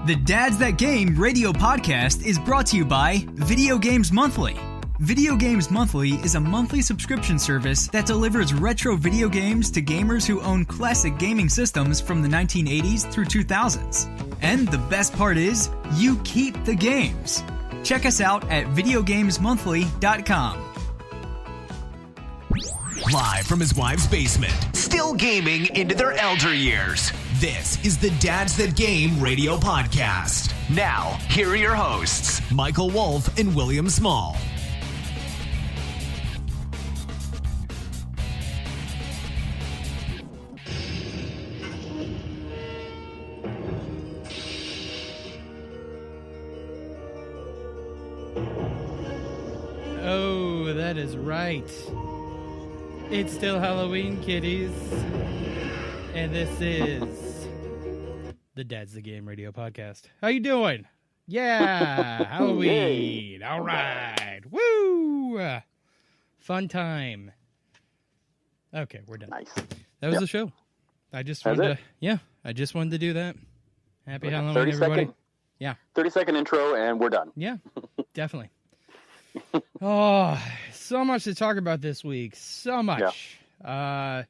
The Dads That Game radio podcast is brought to you by Video Games Monthly. Video Games Monthly is a monthly subscription service that delivers retro video games to gamers who own classic gaming systems from the 1980s through 2000s. And the best part is, you keep the games. Check us out at videogamesmonthly.com. Live from his wife's basement, still gaming into their elder years. This is the Dads That Game radio podcast. Now, here are your hosts, Michael Wolf and William Small. Oh, that is right. It's still Halloween, kiddies. And this is the Dad's the Game radio podcast. How you doing? Yeah, Halloween. All right. Woo! Fun time. Okay, we're done. Nice. That was the show. I just wanted to do that. Happy Halloween, 30 everybody. Second, Yeah. 30-second intro, and we're done. Yeah, definitely. Oh, so much to talk about this week. So much. Yeah.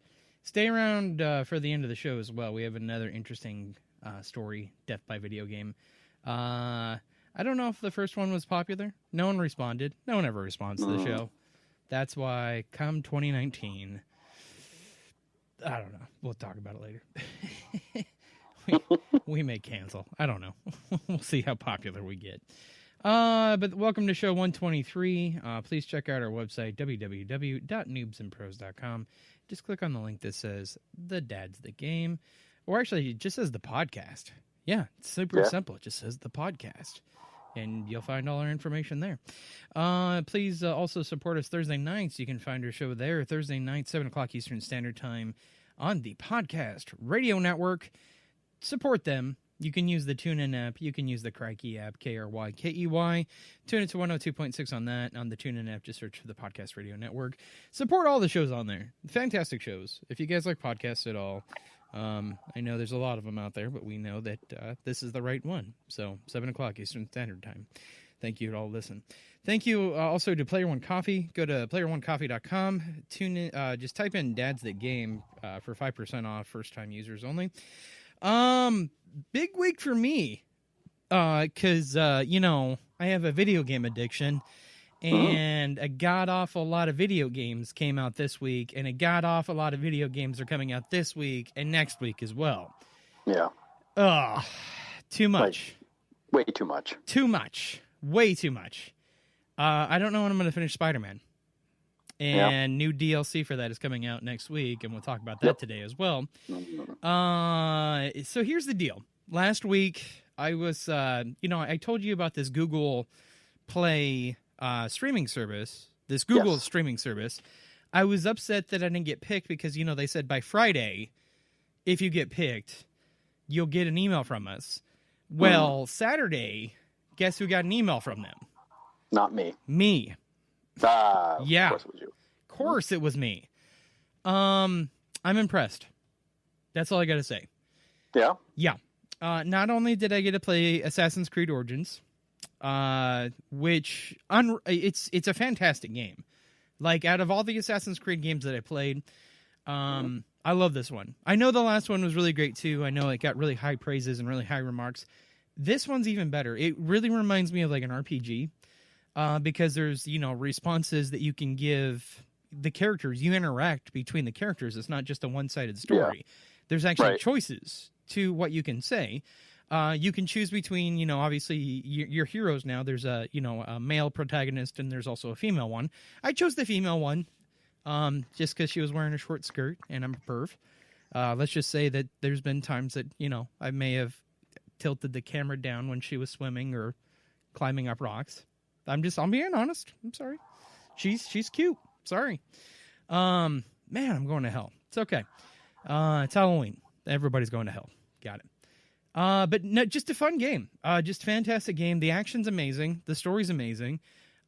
Stay around for the end of the show as well. We have another interesting story, Death by Video Game. I don't know if the first one was popular. No one responded. No one ever responds to the show. That's why come 2019, I don't know. We'll talk about it later. we may cancel. I don't know. We'll see how popular we get. But welcome to show 123. Please check out our website, www.noobsandpros.com. Just click on the link that says The Dad's the Game. Or actually, it just says the podcast. Yeah, it's super simple. It just says the podcast. And you'll find all our information there. Please also support us Thursday nights. You can find our show there, Thursday night, 7 o'clock Eastern Standard Time on the Podcast Radio Network. Support them. You can use the TuneIn app. You can use the Crikey app, Krykey. Tune into 102.6 on that. On the TuneIn app, just search for the Podcast Radio Network. Support all the shows on there. Fantastic shows. If you guys like podcasts at all, I know there's a lot of them out there, but we know that this is the right one. So 7 o'clock Eastern Standard Time. Thank you to all listen. Thank you also to Player One Coffee. Go to playeronecoffee.com. Tune in, just type in Dad's the Game for 5% off, first-time users only. Big week for me, because, I have a video game addiction, and a god-awful lot of video games came out this week, and a god-awful lot of video games are coming out this week and next week as well. Yeah. Ugh, too much. Way too much. Too much. Way too much. I don't know when I'm going to finish Spider-Man. And new DLC for that is coming out next week, and we'll talk about that today as well. So here's the deal. Last week, I was, I told you about this Google Play streaming service, streaming service. I was upset that I didn't get picked because, they said by Friday, if you get picked, you'll get an email from us. Well, Saturday, guess who got an email from them? Not me. Me. Yeah. Of course it was you. Of course it was me. I'm impressed. That's all I got to say. Yeah? Yeah. Not only did I get to play Assassin's Creed Origins, which it's a fantastic game. Like, out of all the Assassin's Creed games that I played, I love this one. I know the last one was really great too. I know it got really high praises and really high remarks. This one's even better. It really reminds me of like an RPG. Because there's, responses that you can give the characters. You interact between the characters. It's not just a one-sided story. Yeah. There's actually choices to what you can say. You can choose between, obviously, your heroes now. There's a male protagonist and there's also a female one. I chose the female one just because she was wearing a short skirt and I'm a perv. Let's just say that there's been times that, I may have tilted the camera down when she was swimming or climbing up rocks. I'm being honest. I'm sorry. She's cute. Sorry. Man, I'm going to hell. It's okay. It's Halloween. Everybody's going to hell. Got it. But no, just a fun game. Just fantastic game. The action's amazing. The story's amazing.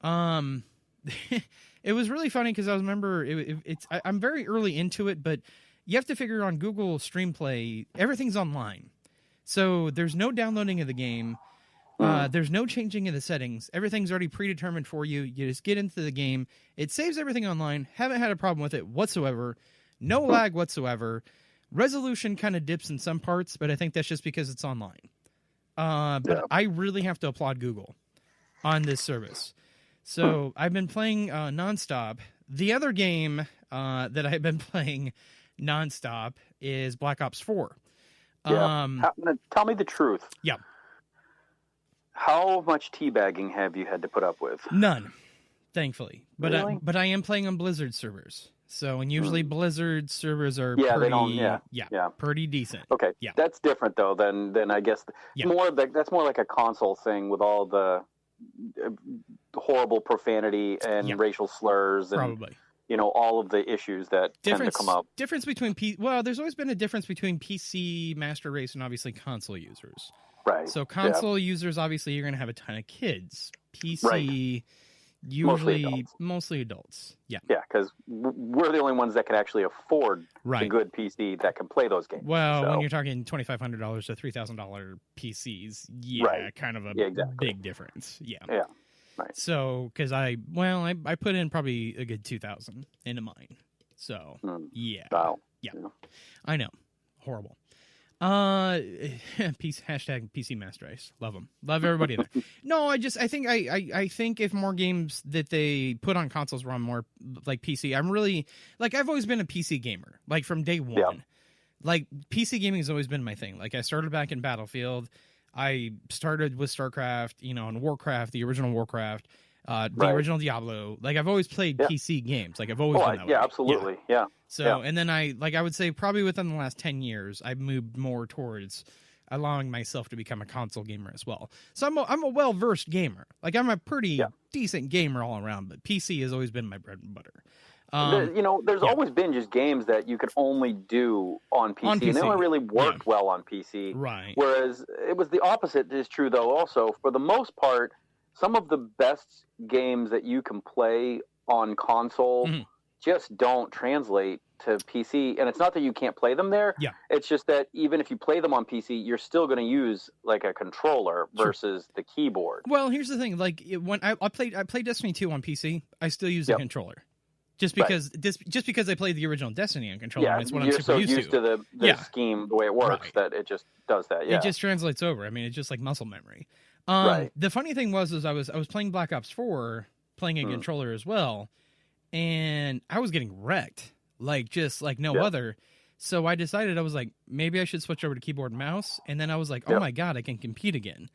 It was really funny because I remember I'm very early into it, but you have to figure on Google Stream Play, everything's online. So there's no downloading of the game. There's no changing of the settings. Everything's already predetermined for you. You just get into the game. It saves everything online. Haven't had a problem with it whatsoever. No lag whatsoever. Resolution kind of dips in some parts, but I think that's just because it's online. But I really have to applaud Google on this service. So I've been playing nonstop. The other game that I've been playing nonstop is Black Ops 4. Yeah. Tell me the truth. Yeah. How much teabagging have you had to put up with? None, thankfully. But Really? but I am playing on Blizzard servers. So, and usually Blizzard servers are pretty decent. Okay, yeah. That's different though than I guess that's more like a console thing with all the horrible profanity and racial slurs and probably all of the issues that tend to come up. Difference between there's always been a difference between PC master race and obviously console users. Right. So console users, obviously, you're going to have a ton of kids. PC, usually mostly adults. Yeah. Yeah, because we're the only ones that can actually afford a good PC that can play those games. Well, when you're talking $2,500 to $3,000 PCs, kind of a big difference. Yeah. Yeah. Right. So, because I put in probably a good $2,000 into mine. So, Wow. Yeah. I know. Horrible. Hashtag PC Master Race. Love them. Love everybody there. No, I think if more games that they put on consoles were on more like PC, I'm really I've always been a PC gamer, from day one. Yeah. PC gaming has always been my thing. I started back in Battlefield. I started with StarCraft, and Warcraft, the original Warcraft, the original Diablo. I've always played PC games. I've always been that way. Yeah, absolutely. Yeah. So, and then I would say probably within the last 10 years, I've moved more towards allowing myself to become a console gamer as well. So I'm a well-versed gamer. I'm a pretty decent gamer all around, but PC has always been my bread and butter. There's always been just games that you can only do on PC. And they only really worked well on PC. Right. Whereas it was the opposite is true, though, also. For the most part, some of the best games that you can play on console just don't translate to PC. And it's not that you can't play them there. Yeah. It's just that even if you play them on PC, you're still going to use a controller versus the keyboard. Well, here's the thing. When I played Destiny 2 on PC, I still use the controller. Just because I played the original Destiny on controller, and it's what I'm super used to the scheme, the way it works, that it just does that. Yeah. It just translates over. I mean, it's just like muscle memory. The funny thing was I was playing Black Ops 4, playing a controller as well, and I was getting wrecked, no other. So I decided, I was like, maybe I should switch over to keyboard and mouse, and then I was like, oh my god, I can compete again.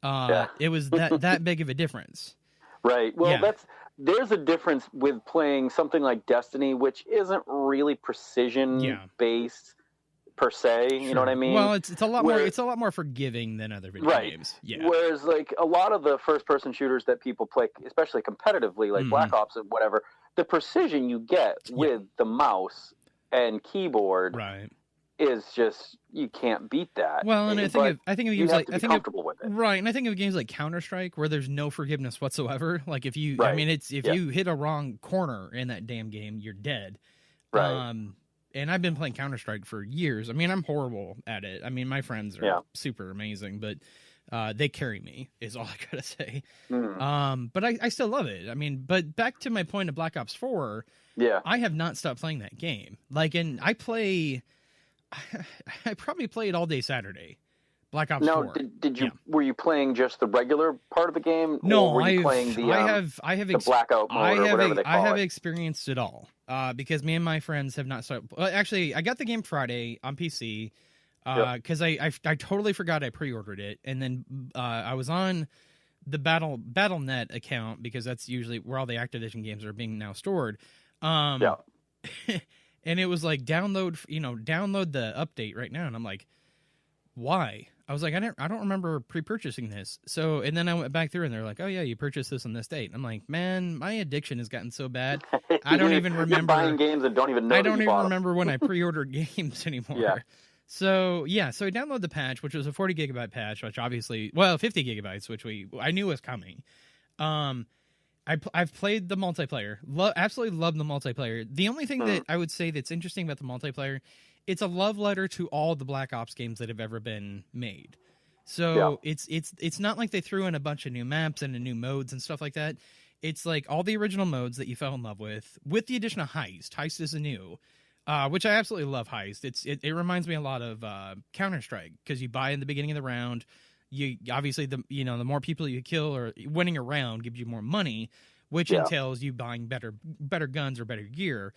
It was that big of a difference. Right. Well, there's a difference with playing something like Destiny, which isn't really precision based per se. Sure. You know what I mean? Well, it's a lot more. It's a lot more forgiving than other video games. Yeah. Whereas a lot of the first person shooters that people play, especially competitively, like Black Ops and whatever, the precision you get with the mouse and keyboard is just, you can't beat that. Well, and I think of games comfortable with it. Right, and I think of games like Counter-Strike where there's no forgiveness whatsoever. If you, you hit a wrong corner in that damn game, you're dead. Right. And I've been playing Counter-Strike for years. I mean, I'm horrible at it. I mean, my friends are super amazing, but they carry me, is all I gotta say. But I still love it. I mean, but back to my point of Black Ops 4, I have not stopped playing that game. And I probably played all day Saturday, Black Ops 4. Did you? Were you playing just the regular part of the game? No, or were you playing the blackout mode or whatever they call it? I have experienced it all because me and my friends have not started. Well, actually, I got the game Friday on PC because I totally forgot I pre-ordered it, and then I was on the Battle.net account because that's usually where all the Activision games are being now stored. And it was download the update right now. And I'm like, why? I was like, I don't remember pre-purchasing this. So, and then I went back through and they're like, oh yeah, you purchased this on this date. And I'm like, man, my addiction has gotten so bad. I don't even remember. You're buying games and don't even know. I don't even remember when I pre-ordered games anymore. Yeah. So I downloaded the patch, which was a 40 gigabyte patch, which obviously, 50 gigabytes, which I knew was coming. I've played the multiplayer. Absolutely love the multiplayer. The only thing that I would say that's interesting about the multiplayer it's a love letter to all the Black Ops games that have ever been made. So it's not like they threw in a bunch of new maps and new modes and stuff like that. It's like all the original modes that you fell in love with the addition of Heist. Heist is a new, which I absolutely love. Heist. It reminds me a lot of Counter-Strike, because you buy in the beginning of the round. You obviously the more people you kill or winning a round gives you more money, which entails you buying better guns or better gear.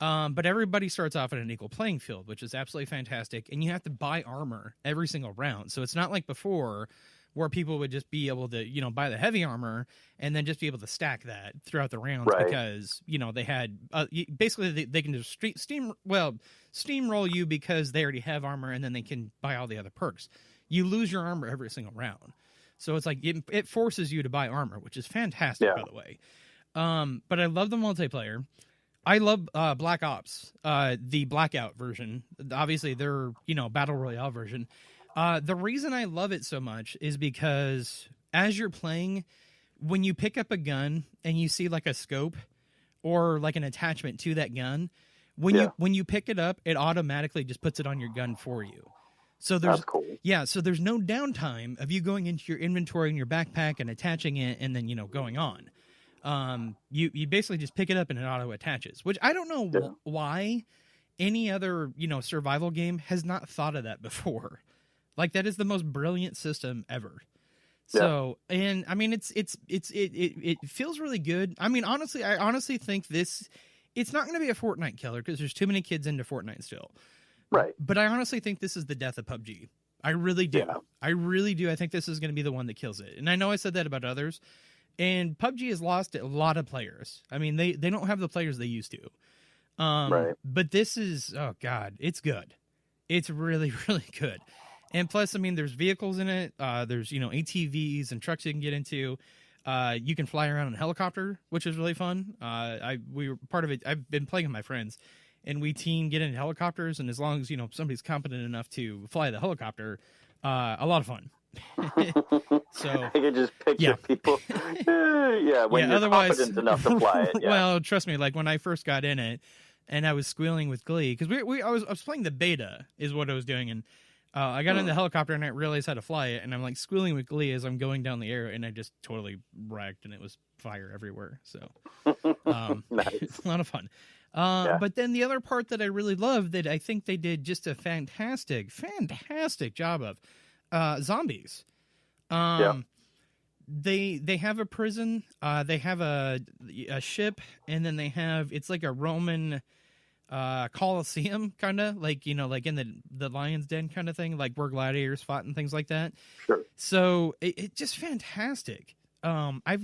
But everybody starts off at an equal playing field, which is absolutely fantastic. And you have to buy armor every single round. So it's not like before where people would just be able to, buy the heavy armor and then just be able to stack that throughout the rounds because, they had basically they can just steamroll you because they already have armor and then they can buy all the other perks. You lose your armor every single round. So it's like it forces you to buy armor, which is fantastic, by the way. But I love the multiplayer. I love Black Ops, the Blackout version. Obviously, their Battle Royale version. The reason I love it so much is because as you're playing, when you pick up a gun and you see like a scope or like an attachment to that gun, when you pick it up, it automatically just puts it on your gun for you. So there's so there's no downtime of you going into your inventory in your backpack and attaching it and then going on. You basically just pick it up and it auto attaches, which I don't know why any other survival game has not thought of that before. Like, that is the most brilliant system ever. So, and I mean, it feels really good. I mean, honestly, I honestly think it's not going to be a Fortnite killer because there's too many kids into Fortnite still. Right. But I honestly think this is the death of PUBG. I really do. Yeah. I really do. I think this is going to be the one that kills it. And I know I said that about others. And PUBG has lost a lot of players. I mean, they don't have the players they used to. But this is, oh God, it's good. It's really, really good. And plus, I mean, there's vehicles in it. There's, ATVs and trucks you can get into. You can fly around in a helicopter, which is really fun. We were part of it. I've been playing with my friends, and we get in helicopters. And as long as, somebody's competent enough to fly the helicopter, a lot of fun. So I can just picture people. When you're competent enough to fly it. Yeah. Well, trust me, like when I first got in it, and I was squealing with glee because I was playing the beta, is what I was doing, and I got in the helicopter and I realized how to fly it, and I'm like squealing with glee as I'm going down the air, and I just totally wrecked, and it was fire everywhere. So nice. It's a lot of fun. But then the other part that I really love that I think they did just a fantastic job of. Zombies. They have a prison, they have a ship, and then they have, it's like a Roman Colosseum, kind of like, like in the Lion's Den kind of thing, like where gladiators fought and things like that. Sure. So it's just fantastic. I've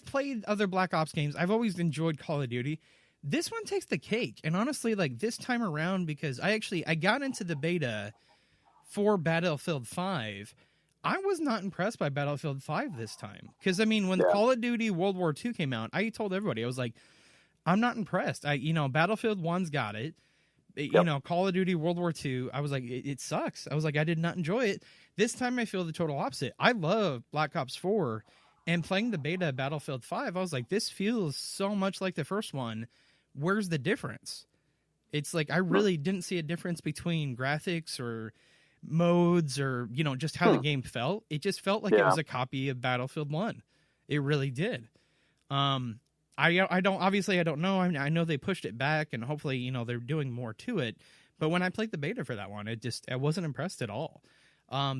played other Black Ops games. I've always enjoyed Call of Duty. This one takes the cake. And honestly, like this time around, because I got into the beta for Battlefield 5, I was not impressed by Battlefield 5 this time. Because, I mean, when Call of Duty World War II came out, I told everybody, I was like, I'm not impressed. Battlefield 1's got it. Call of Duty World War II, I was like, it sucks. I was like, I did not enjoy it. This time I feel the total opposite. I love Black Ops 4, and playing the beta of Battlefield 5, I was like, this feels so much like the first one. Where's the difference? It's like, I really didn't see a difference between graphics or modes or just how the game felt. It just felt like it was a copy of Battlefield 1. It really did. I don't know. I know they pushed it back, and hopefully they're doing more to it, but when I played the beta for that one, I wasn't impressed at all.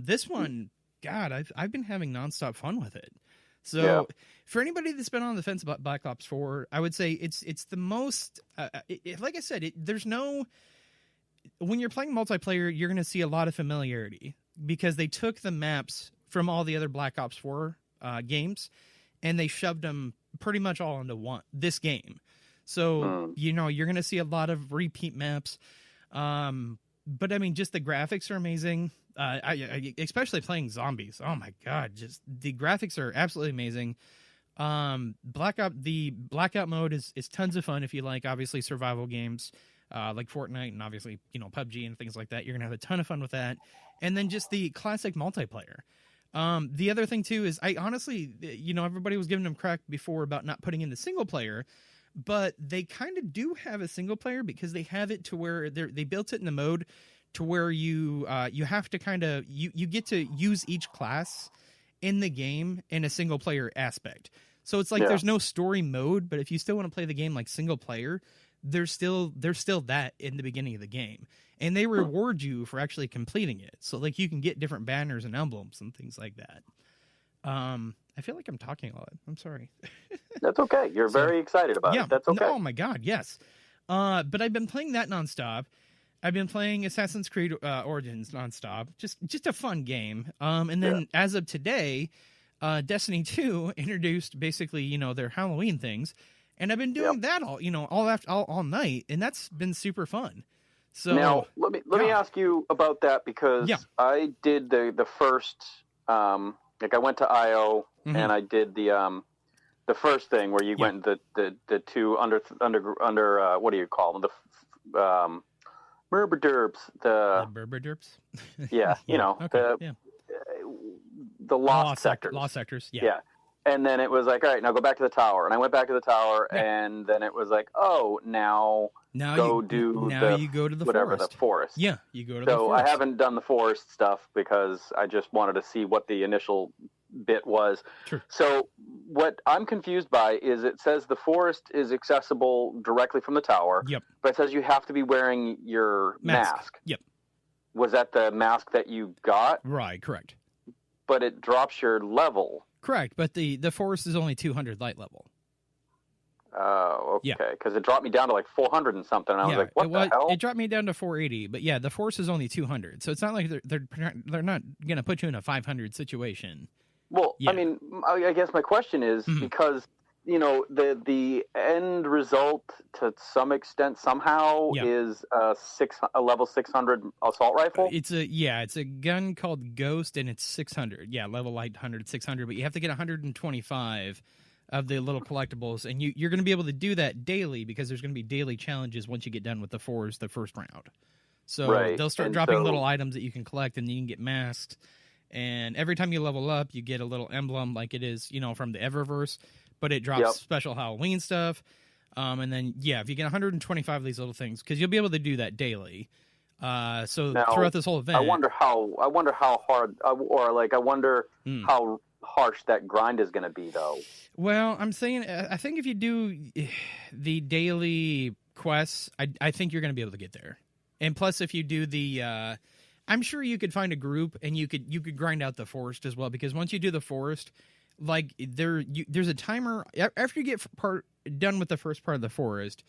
This one, God, I've been having nonstop fun with it. So for anybody that's been on the fence about Black Ops 4, I would say it's the most like I said, there's no. When you're playing multiplayer, you're going to see a lot of familiarity because they took the maps from all the other Black Ops 4 games and they shoved them pretty much all into this game. So, you're going to see a lot of repeat maps. But I mean, just the graphics are amazing. I especially playing zombies. Oh my God. Just the graphics are absolutely amazing. The Blackout mode is tons of fun if you like, obviously, survival games. Like Fortnite and obviously, PUBG and things like that. You're going to have a ton of fun with that. And then just the classic multiplayer. The other thing, too, is I honestly, everybody was giving them crap before about not putting in the single player. but they kind of do have a single player because they have it to where they built it in the mode to where you have to kind of you get to use each class in the game in a single player aspect. So it's like there's no story mode, but if you still want to play the game like single player, there's still that in the beginning of the game. And they reward you for actually completing it. So like you can get different banners and emblems and things like that. I feel like I'm talking a lot. I'm sorry. That's okay. You're very excited about it. That's okay. Oh my God, yes. But I've been playing that nonstop. I've been playing Assassin's Creed Origins nonstop. Just a fun game. And then as of today, Destiny 2 introduced basically, their Halloween things. And I've been doing that all night, and that's been super fun. So now let me ask you about that, because I did the first like I went to IO and I did the first thing where you went the two under what do you call them, the Berberderbs, the Berberderbs, the lost sectors. Lost sectors, yeah. And then it was like, all right, now go back to the tower. And I went back to the tower, and then it was like, oh, now you go to the forest. Yeah, you go to the forest. So I haven't done the forest stuff because I just wanted to see what the initial bit was. Sure. So what I'm confused by is it says the forest is accessible directly from the tower. Yep. But it says you have to be wearing your mask. Yep. Was that the mask that you got? Right, correct. But it drops your level. Correct, but the forest is only 200 light level. Oh, okay. Because it dropped me down to like 400 and something. And I was like, what the hell? It dropped me down to 480, but the forest is only 200. So it's not like they're not going to put you in a 500 situation. Well, I mean, I guess my question is because, the end result to some extent somehow is a level 600 assault rifle. It's a gun called Ghost, and it's 600. Yeah, level light 100, 600, but you have to get 125 of the little collectibles, and you're going to be able to do that daily because there's going to be daily challenges once you get done with the first round. So they'll start dropping little items that you can collect, and you can get masked. And every time you level up, you get a little emblem like it is, from the Eververse, but it drops special Halloween stuff. And then, if you get 125 of these little things, because you'll be able to do that daily. So now, throughout this whole event, I wonder how hard, how harsh that grind is going to be, though. Well, I'm saying, I think if you do the daily quests, I think you're going to be able to get there. And plus, if you do the, I'm sure you could find a group and you could grind out the forest as well, because once you do the forest, like there's a timer after you get done with the first part of the forest,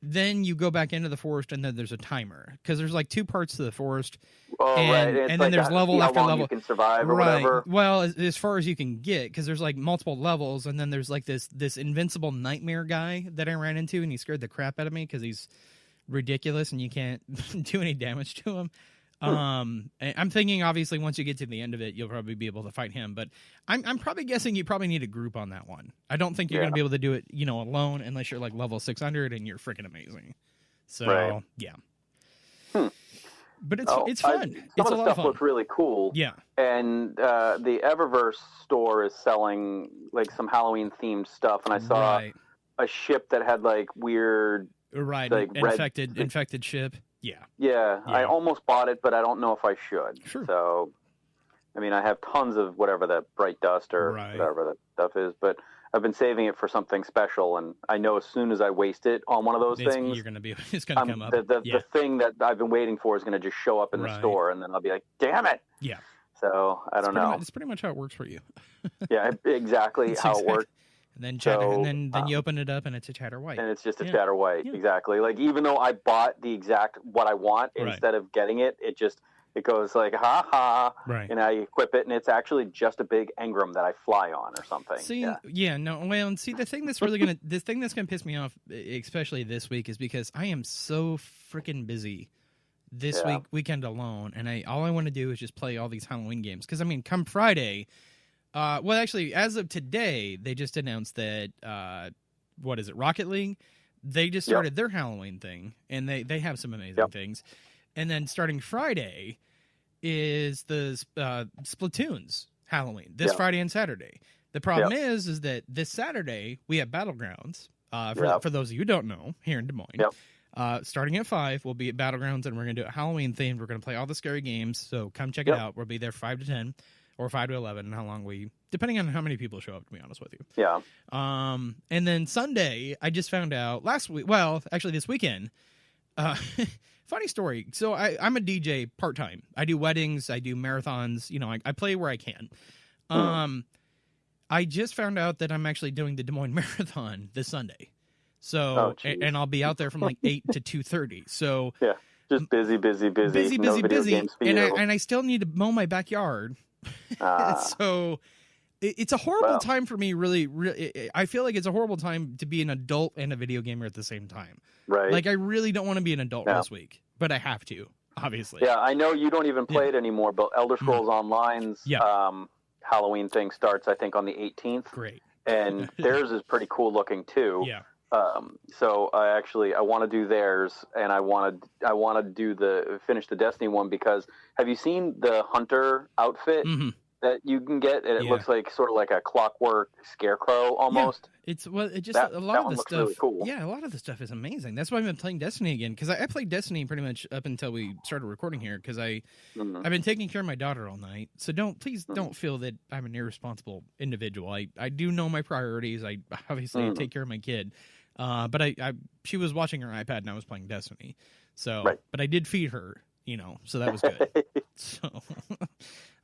then you go back into the forest and then there's a timer because there's like two parts to the forest. Oh, and then there's level after level. You can survive or whatever. Well, as far as you can get, because there's like multiple levels, and then there's like this invincible nightmare guy that I ran into, and he scared the crap out of me because he's ridiculous and you can't do any damage to him. I'm thinking obviously once you get to the end of it, you'll probably be able to fight him, but I'm probably guessing you probably need a group on that one. I don't think you're going to be able to do it, alone unless you're like level 600 and you're freaking amazing. So but it's fun. Some of the stuff looked really cool. Yeah. And the Eververse store is selling like some Halloween themed stuff, and I saw a ship that had like weird like infected ship. Yeah. I almost bought it, but I don't know if I should. Sure. So, I mean, I have tons of whatever that bright dust or whatever that stuff is, but I've been saving it for something special, and I know as soon as I waste it on one of those things, it's going to come up. The thing that I've been waiting for is going to just show up in the store, and then I'll be like, damn it! Yeah. So, I don't know. It's pretty much how it works for you. Yeah, exactly how it works. And then chatter, and then you open it up, and it's a chatter white. And it's just a chatter white, exactly. Like, even though I bought the exact what I want, instead of getting it, it goes like, ha ha, and I equip it, and it's actually just a big engram that I fly on or something. See, and see, the thing that's really gonna piss me off, especially this week, is because I am so freaking busy this weekend alone, and all I want to do is just play all these Halloween games. Because I mean, come Friday. Well, actually, as of today, they just announced that, Rocket League? They just started their Halloween thing, and they have some amazing things. And then starting Friday is the Splatoon's Halloween, this Friday and Saturday. The problem is that this Saturday, we have Battlegrounds, For those of you who don't know, here in Des Moines. Yep. Starting at 5, we'll be at Battlegrounds, and we're going to do it Halloween themed. We're going to play all the scary games, so come check it out. We'll be there 5 to 10, or 5 to 11, and how long depending on how many people show up, to be honest with you. Yeah. And then Sunday, I just found out last week, well, actually this weekend, funny story. So I'm a DJ part-time. I do weddings, I do marathons, I play where I can. I just found out that I'm actually doing the Des Moines Marathon this Sunday. So, and I'll be out there from like 8 to 2:30. So yeah, just busy. And I still need to mow my backyard. So it's a horrible time for me. Really, I feel like it's a horrible time to be an adult and a video gamer at the same time. Right. Like I really don't want to be an adult this week, but I have to, obviously. Yeah, I know you don't even play it anymore, but Elder Scrolls Online's Halloween thing starts, I think, on the 18th. Great. And theirs is pretty cool looking too. Yeah. So I want to do theirs, and I want to finish the Destiny one, because have you seen the Hunter outfit that you can get? And it looks like sort of like a clockwork scarecrow almost. Yeah. A lot of the stuff. Really cool. Yeah, a lot of the stuff is amazing. That's why I've been playing Destiny again, because I played Destiny pretty much up until we started recording here, because I've been taking care of my daughter all night. So please don't feel that I'm an irresponsible individual. I do know my priorities. I obviously take care of my kid. But she was watching her iPad and I was playing Destiny. So, but I did feed her, so that was good. So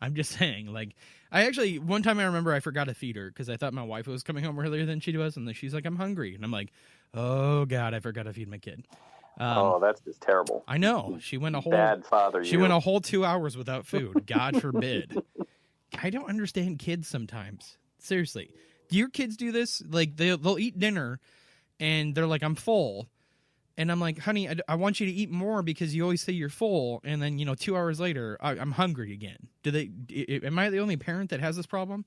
I'm just saying, like, one time I remember I forgot to feed her because I thought my wife was coming home earlier than she was. And then she's like, I'm hungry. And I'm like, oh God, I forgot to feed my kid. That's just terrible. I know. She went a whole bad father. She went a whole 2 hours without food. God forbid. I don't understand kids sometimes. Seriously. Do your kids do this? Like they'll eat dinner and they're like, I'm full. And I'm like, honey, I want you to eat more because you always say you're full. And then, 2 hours later, I'm hungry again. Am I the only parent that has this problem?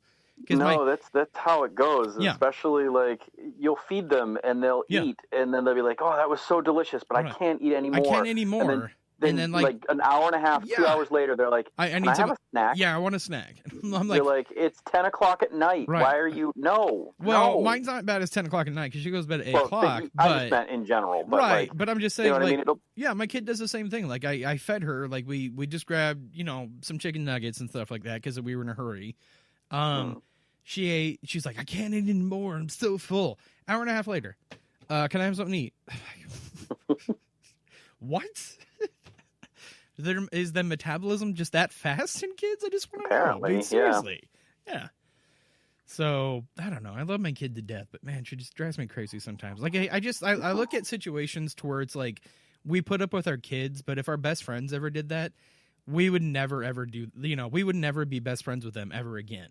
No, that's how it goes. Yeah. Especially like you'll feed them and they'll eat and then they'll be like, oh, that was so delicious, but I can't eat anymore. I can't anymore. And then like an hour and a half, 2 hours later, they're like, I need to have a snack. Yeah, I want a snack. I'm like, you're like, it's 10 o'clock at night. Right. Why are you? No. Mine's not bad as 10 o'clock at night because she goes to bed at 8 o'clock. I just meant in general. But right. But I'm just saying, you know yeah, my kid does the same thing. Like I fed her, like we just grabbed, some chicken nuggets and stuff like that because we were in a hurry. She ate. She's like, I can't eat anymore. I'm so full. Hour and a half later, can I have something to eat? What? Is the metabolism just that fast in kids? I just want to know. Dude, seriously. Yeah. So, I don't know. I love my kid to death, but man, she just drives me crazy sometimes. Like, I look at situations to where it's like, we put up with our kids, but if our best friends ever did that, we would never, ever we would never be best friends with them ever again.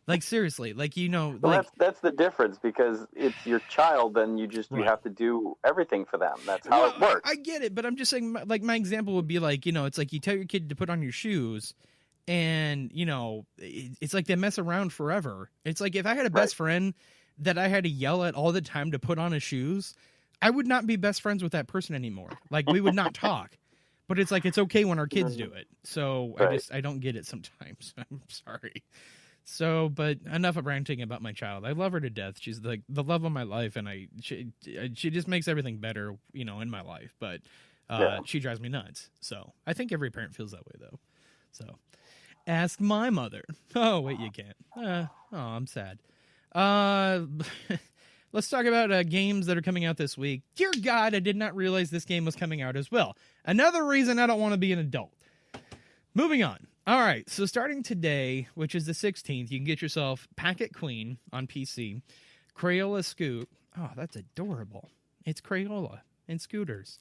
Like, seriously, like, well, that's the difference, because it's your child, then you have to do everything for them. That's how it works. I get it, but I'm just saying, like, my example would be like, it's like you tell your kid to put on your shoes and, it's like they mess around forever. It's like if I had a best friend that I had to yell at all the time to put on his shoes, I would not be best friends with that person anymore. Like, we would not talk. But it's like, it's okay when our kids do it. So I don't get it sometimes. I'm sorry. So, but enough of ranting about my child. I love her to death. She's like the love of my life, and she just makes everything better, in my life. But she drives me nuts. So I think every parent feels that way, though. So ask my mother. Oh, wait, you can't. I'm sad. Let's talk about games that are coming out this week. Dear God, I did not realize this game was coming out as well. Another reason I don't want to be an adult. Moving on. All right, so starting today, which is the 16th, you can get yourself Packet Queen on PC, Crayola Scoot. Oh, that's adorable. It's Crayola and scooters.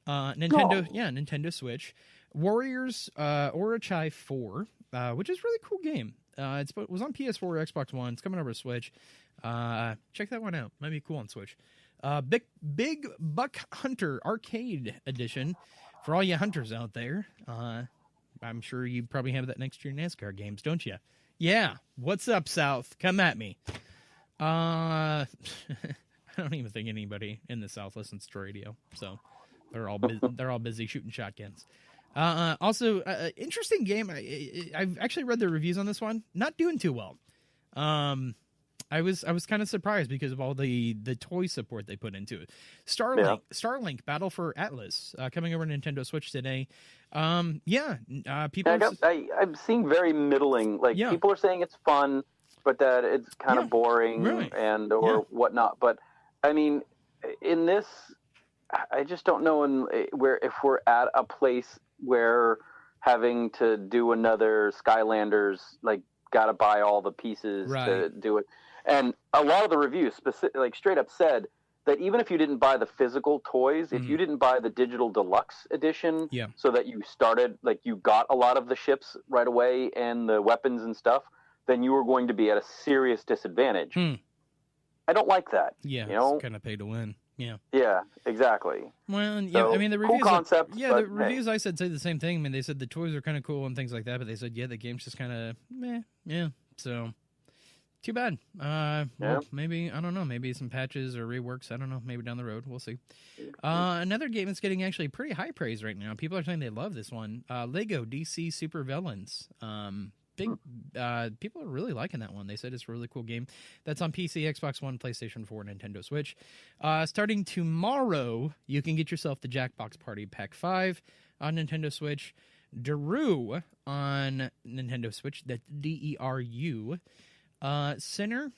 Nintendo Switch. Warriors Orochi 4, which is a really cool game. It was on PS4, Xbox One. It's coming over to Switch. Check that one out. Might be cool on Switch. Big Buck Hunter Arcade Edition for all you hunters out there. I'm sure you probably have that next to your NASCAR games, don't you? Yeah. What's up, South? Come at me. I don't even think anybody in the South listens to radio, so they're all busy shooting shotguns. Also, interesting game. I've actually read the reviews on this one. Not doing too well. I was kind of surprised because of all the toy support they put into it. Starlink Battle for Atlas coming over to Nintendo Switch today. People. I'm seeing very middling. Like people are saying it's fun, but that it's kind of boring or whatnot. But I mean, in this, I just don't know if we're at a place where having to do another Skylanders, like, got to buy all the pieces to do it. And a lot of the reviews straight up said that even if you didn't buy the physical toys, if you didn't buy the digital deluxe edition, so that you started, like, you got a lot of the ships right away and the weapons and stuff, then you were going to be at a serious disadvantage. I don't like that. Yeah, it's kind of pay to win. Yeah. Yeah, exactly. Well, I mean, the reviews. Cool concept. The reviews I said say the same thing. I mean, they said the toys are kind of cool and things like that, but they said, the game's just kind of meh. Yeah. So, too bad. Well, maybe, I don't know. Maybe some patches or reworks. I don't know. Maybe down the road. We'll see. Another game that's getting actually pretty high praise right now. People are saying they love this one. Lego DC Super Villains. People are really liking that one. They said it's a really cool game. That's on PC, Xbox One, PlayStation 4, Nintendo Switch. Starting tomorrow, you can get yourself the Jackbox Party Pack 5 on Nintendo Switch. Daru on Nintendo Switch. That's DERU. Sinner,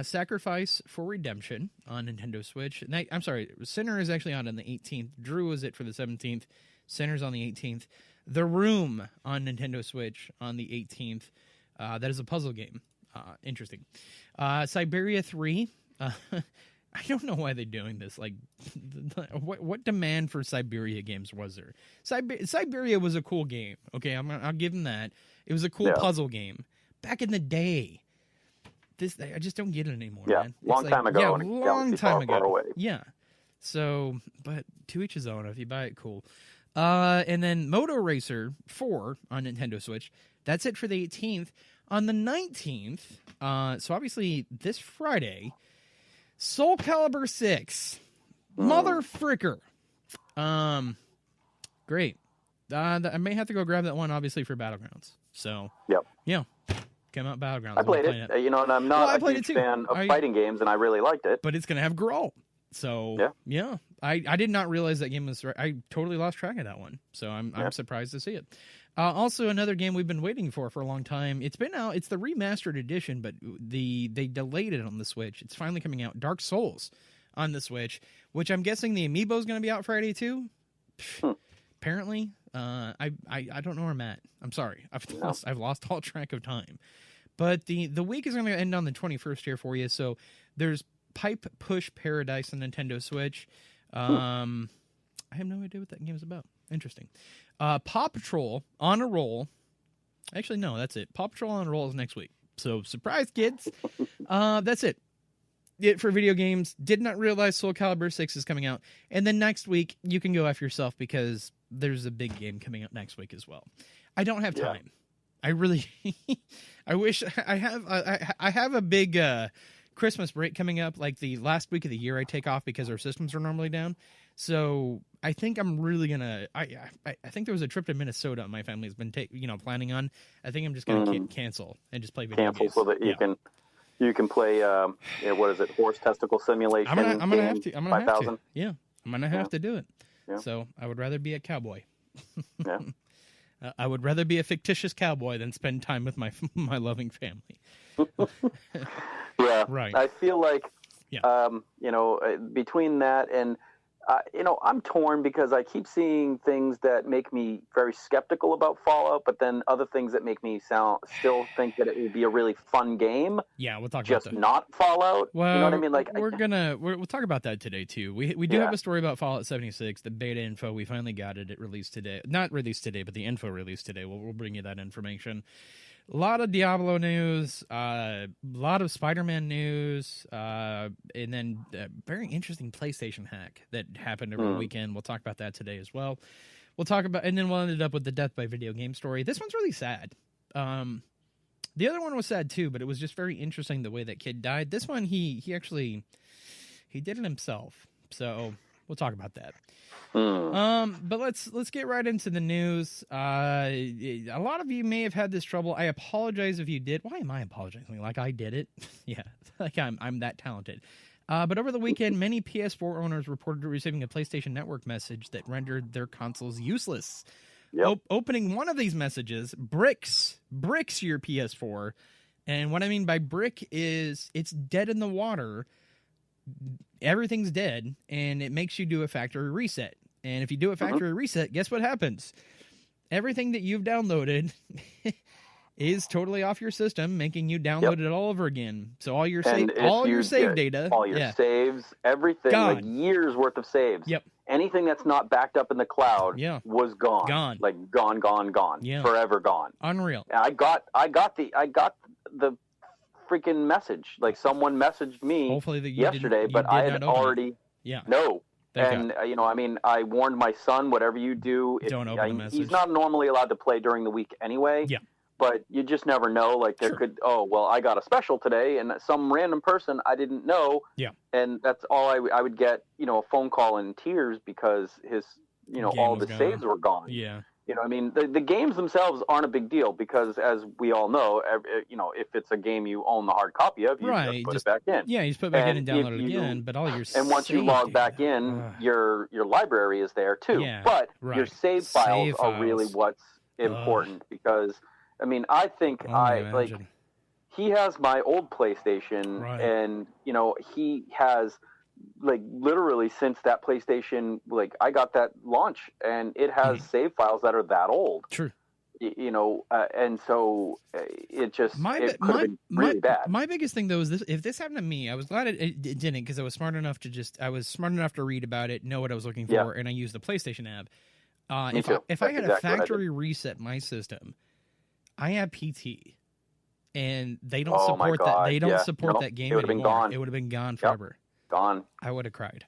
Sacrifice for Redemption on Nintendo Switch. I'm sorry, Sinner is actually on the 18th. Drew is it for the 17th. Sinner's on the 18th. The Room on Nintendo Switch on the 18th. That is a puzzle game. Interesting. Siberia 3. I don't know why they're doing this. Like, what demand for Siberia games was there? Siberia was a cool game. Okay, I'll give them that. It was a cool puzzle game back in the day. I just don't get it anymore. Yeah, man. Long time ago. Yeah, long time ago. Yeah. So, but to each his own. If you buy it, cool. And then Moto Racer 4 on Nintendo Switch. That's it for the 18th. On the 19th, so obviously this Friday, Soul Calibur 6. Mother fricker. Great. I may have to go grab that one, obviously, for Battlegrounds. So, yeah. Came out Battlegrounds. I played it, and I'm not a huge fan of fighting games, and I really liked it. But it's going to have Grawl. So, yeah. I did not realize that game was... I totally lost track of that one. So, I'm surprised to see it. Also, another game we've been waiting for a long time. It's been out. It's the remastered edition, but they delayed it on the Switch. It's finally coming out. Dark Souls on the Switch, which I'm guessing the Amiibo is going to be out Friday, too. Apparently. I don't know where I'm at. I'm sorry. I've lost all track of time. But the week is going to end on the 21st here for you. So there's Pipe Push Paradise on Nintendo Switch. I have no idea what that game is about. Interesting. Paw Patrol on a Roll. Actually, no, that's it. Paw Patrol on a Roll is next week. So surprise, kids. That's it. It for video games. Did not realize Soul Calibur 6 is coming out. And then next week, you can go after yourself because there's a big game coming out next week as well. I don't have time. I really, I wish I have a big Christmas break coming up, like the last week of the year I take off because our systems are normally down. So I think I'm really gonna. I think there was a trip to Minnesota my family's been planning on. I think I'm just gonna cancel and just play video games. So that you can play. What is it? Horse testicle simulation. I'm gonna have to. Yeah, I'm gonna have to do it. Yeah. So I would rather be a cowboy. Yeah. I would rather be a fictitious cowboy than spend time with my loving family. Yeah, right. I feel like, between that and, I'm torn because I keep seeing things that make me very skeptical about Fallout, but then other things that make me still think that it would be a really fun game. Yeah, we'll talk about that. Just not Fallout. Well, you know what I mean? Like we'll talk about that today too. We do have a story about Fallout 76, the beta info. We finally got it. It released today. Not released today, but the info released today. We'll bring you that information. A lot of Diablo news, a lot of Spider-Man news, and then a very interesting PlayStation hack that happened over the weekend. We'll talk about that today as well. And then we'll end up with the death by video game story. This one's really sad. The other one was sad too, but it was just very interesting the way that kid died. This one, he did it himself. So We'll talk about that. But let's get right into the news. A lot of you may have had this trouble. I apologize if you did. Why am I apologizing? Like I did it? Yeah, like I'm that talented. But over the weekend, many PS4 owners reported receiving a PlayStation Network message that rendered their consoles useless. Yep. Opening one of these messages bricks your PS4. And what I mean by brick is it's dead in the water. Everything's dead, and it makes you do a factory reset. And if you do a factory reset, guess what happens? Everything that you've downloaded is totally off your system, making you download it all over again. So all your save data, all your saves, everything, like years worth of saves. Yep. Anything that's not backed up in the cloud was gone. Gone. Like gone. Yeah. Forever gone. Unreal. And I got the freaking message. Like someone messaged me yesterday, but I had already no. And I warned my son, whatever you do, don't open the message. He's not normally allowed to play during the week anyway. Yeah. But you just never know. Like there could, I got a special today, and some random person I didn't know. Yeah. And that's all I would get, a phone call in tears because his, all the saves were gone. Yeah. The games themselves aren't a big deal because, as we all know, if it's a game you own the hard copy of, you just put it back in. Yeah, you just put it back in and download it again. But all your and once you log back in, your library is there too. Yeah, but your save files are really what's important because, I think he has my old PlayStation, and he has. Like literally since that PlayStation, like I got that launch and it has save files that are that old. True. And so it just could have been really bad. My biggest thing though is this: if this happened to me, I was glad it didn't because I was smart enough to read about it, know what I was looking for, and I used the PlayStation app. If I had a factory reset my system, I have PT, and they don't support that. They don't support that game anymore. It would have been gone forever. Gone. I would have cried.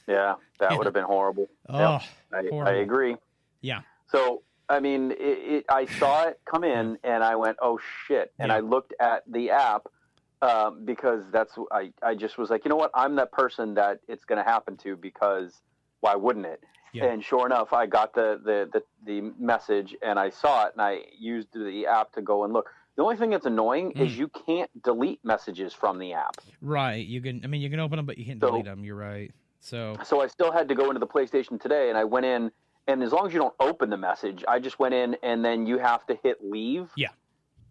Yeah, that would have been horrible. Oh, horrible. I agree. Yeah. So, I saw it come in and I went, oh shit. And I looked at the app because I just was like, you know what? I'm that person that it's going to happen to because why wouldn't it? Yeah. And sure enough, I got the message and I saw it and I used the app to go and look. The only thing that's annoying is you can't delete messages from the app. Right. You can open them, but you can't delete them. You're right. So I still had to go into the PlayStation today, and I went in, and as long as you don't open the message, I just went in, and then you have to hit leave. Yeah.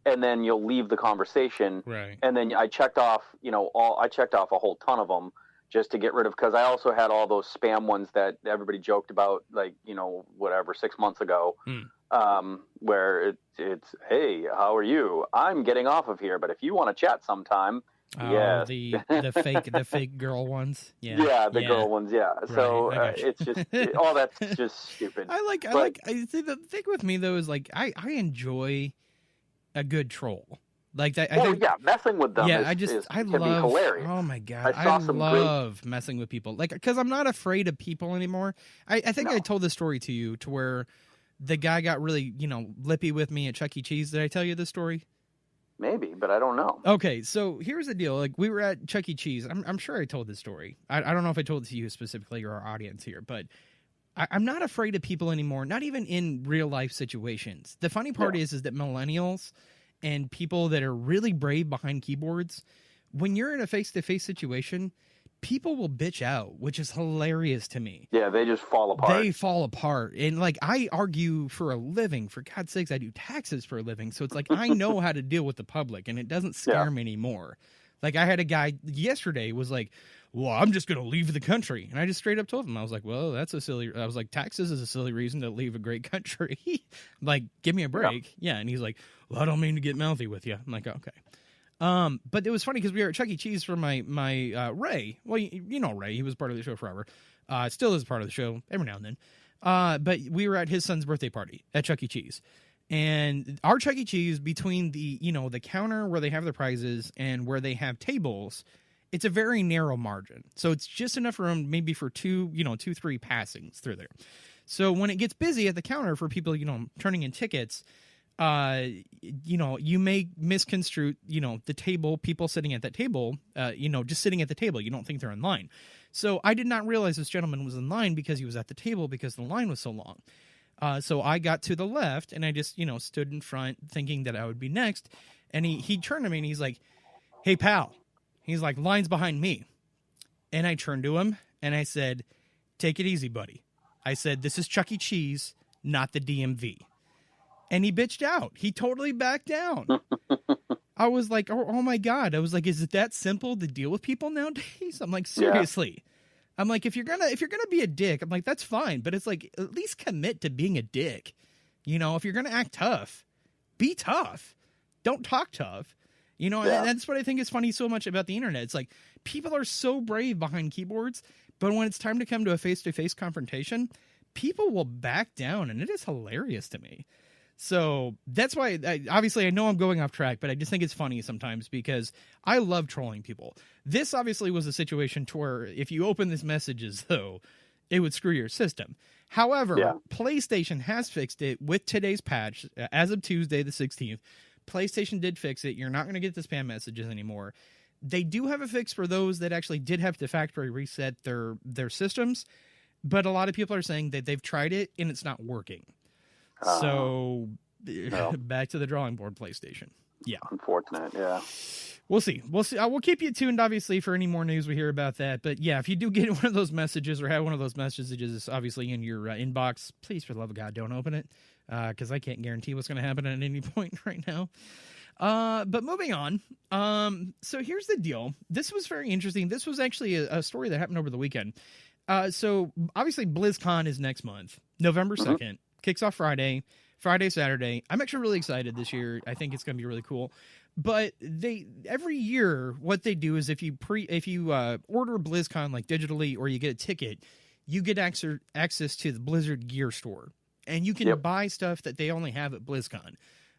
And then you'll leave the conversation. Right. And then I checked off, I checked off a whole ton of them just to get rid of, because I also had all those spam ones that everybody joked about, like, 6 months ago. Where it's hey, how are you? I'm getting off of here, but if you want to chat sometime, the fake girl ones, the girl ones, Right. So it's just all that's just stupid. I see the thing with me though is like I enjoy a good troll. Like that. Messing with them. Yeah, can be hilarious. Oh my god, I love messing with people. Like because I'm not afraid of people anymore. I think I told this story to you to where. The guy got really, lippy with me at Chuck E. Cheese. Did I tell you this story? Maybe, but I don't know. Okay, so here's the deal. Like, we were at Chuck E. Cheese. I'm sure I told this story. I don't know if I told it to you specifically or our audience here, but I'm not afraid of people anymore, not even in real-life situations. The funny part is that millennials and people that are really brave behind keyboards, when you're in a face-to-face situation, people will bitch out, which is hilarious to me. Yeah, they just fall apart. They fall apart. And, like, I argue for a living. For God's sakes, I do taxes for a living. So it's like I know how to deal with the public, and it doesn't scare me anymore. Like, I had a guy yesterday was like, well, I'm just going to leave the country. And I just straight up told him, I was like, well, I was like, taxes is a silly reason to leave a great country. Like, give me a break. Yeah. And he's like, well, I don't mean to get mouthy with you. I'm like, okay. But it was funny because we were at Chuck E. Cheese for my Ray. Well, you know Ray. He was part of the show forever. Still is part of the show every now and then. But we were at his son's birthday party at Chuck E. Cheese. And our Chuck E. Cheese, between the counter where they have their prizes and where they have tables, it's a very narrow margin. So it's just enough room maybe for 2-3 passings through there. So when it gets busy at the counter for people, turning in tickets, you may misconstrue, the table, people sitting at that table, just sitting at the table. You don't think they're in line. So I did not realize this gentleman was in line because he was at the table because the line was so long. So I got to the left and I just, stood in front thinking that I would be next. And he turned to me and he's like, "Hey, pal." He's like, "Line's behind me." And I turned to him and I said, "Take it easy, buddy." I said, "This is Chuck E. Cheese, not the DMV." And he bitched out. He totally backed down. I was like, oh my God. I was like, is it that simple to deal with people nowadays? I'm like, seriously. Yeah. I'm like, if you're gonna be a dick, I'm like, that's fine. But it's like, at least commit to being a dick. If you're gonna act tough, be tough. Don't talk tough. And that's what I think is funny so much about the internet. It's like, people are so brave behind keyboards, but when it's time to come to a face-to-face confrontation, people will back down, and it is hilarious to me. So that's why, obviously, I know I'm going off track, but I just think it's funny sometimes because I love trolling people. This obviously was a situation to where if you open these messages, though, it would screw your system. However, PlayStation has fixed it with today's patch. As of Tuesday, the 16th, PlayStation did fix it. You're not going to get the spam messages anymore. They do have a fix for those that actually did have to factory reset their systems, but a lot of people are saying that they've tried it and it's not working. So back to the drawing board, PlayStation. Yeah. Unfortunate. Yeah. We'll see. We'll keep you tuned, obviously, for any more news we hear about that. But yeah, if you do get one of those messages or have one of those messages, obviously in your inbox, please, for the love of God, don't open it. Because I can't guarantee what's going to happen at any point right now. But moving on. So here's the deal. This was very interesting. This was actually a story that happened over the weekend. So obviously BlizzCon is next month, November 2nd. Kicks off Friday, Saturday. I'm actually really excited this year. I think it's going to be really cool. But every year, what they do is if you order BlizzCon like digitally or you get a ticket, you get access to the Blizzard gear store. And you can buy stuff that they only have at BlizzCon.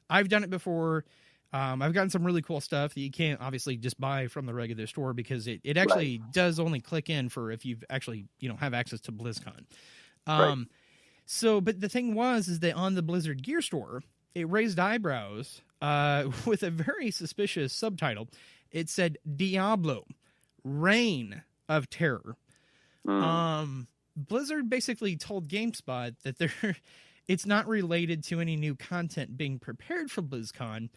I've done it before. I've gotten some really cool stuff that you can't obviously just buy from the regular store because it actually does only click in for if you've actually, have access to BlizzCon. So, but the thing is that on the Blizzard gear store, it raised eyebrows with a very suspicious subtitle. It said Diablo, Reign of Terror. Blizzard basically told GameSpot that it's not related to any new content being prepared for BlizzCon.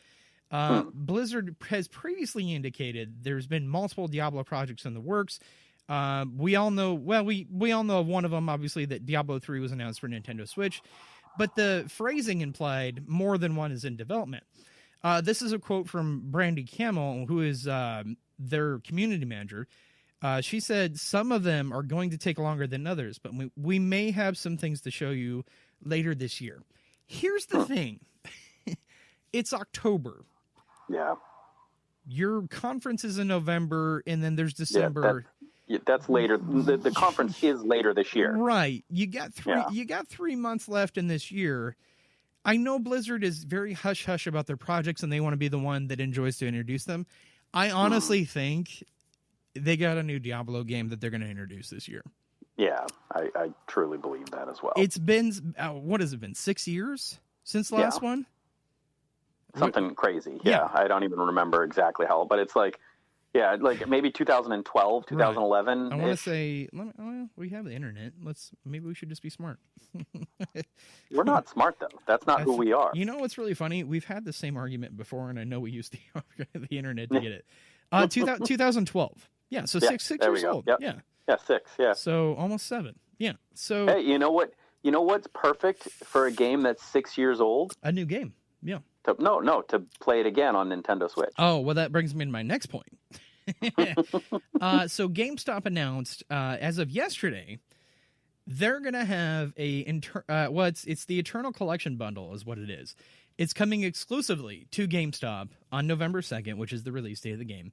Blizzard has previously indicated there's been multiple Diablo projects in the works. We all know of one of them, obviously, that Diablo 3 was announced for Nintendo Switch, but the phrasing implied more than one is in development. This is a quote from Brandy Camel, who is their community manager. She said, "Some of them are going to take longer than others, but we may have some things to show you later this year." Here's the thing. It's October. Yeah. Your conference is in November, and then there's December. That's later. The conference is later this year. Right. You got 3 months left in this year. I know Blizzard is very hush-hush about their projects, and they want to be the one that enjoys to introduce them. I honestly think they got a new Diablo game that they're going to introduce this year. Yeah, I truly believe that as well. It's been, what has it been, 6 years since the last one? Something crazy. Yeah, I don't even remember exactly how, but it's like, maybe 2012, 2011. Right. I want to say, we have the internet. Maybe we should just be smart. We're not smart, though. That's not who we are. You know what's really funny? We've had the same argument before, and I know we used the internet to get it. 2012. Yeah, so six years old. Yep. Yeah. Yeah, 6. Yeah. So almost 7. Yeah. So. Hey, you know what? You know what's perfect for a game that's 6 years old? A new game. Yeah. To play it again on Nintendo Switch. Oh, well, that brings me to my next point. So GameStop announced as of yesterday, they're going to have it's the Eternal Collection Bundle is what it is. It's coming exclusively to GameStop on November 2nd, which is the release date of the game.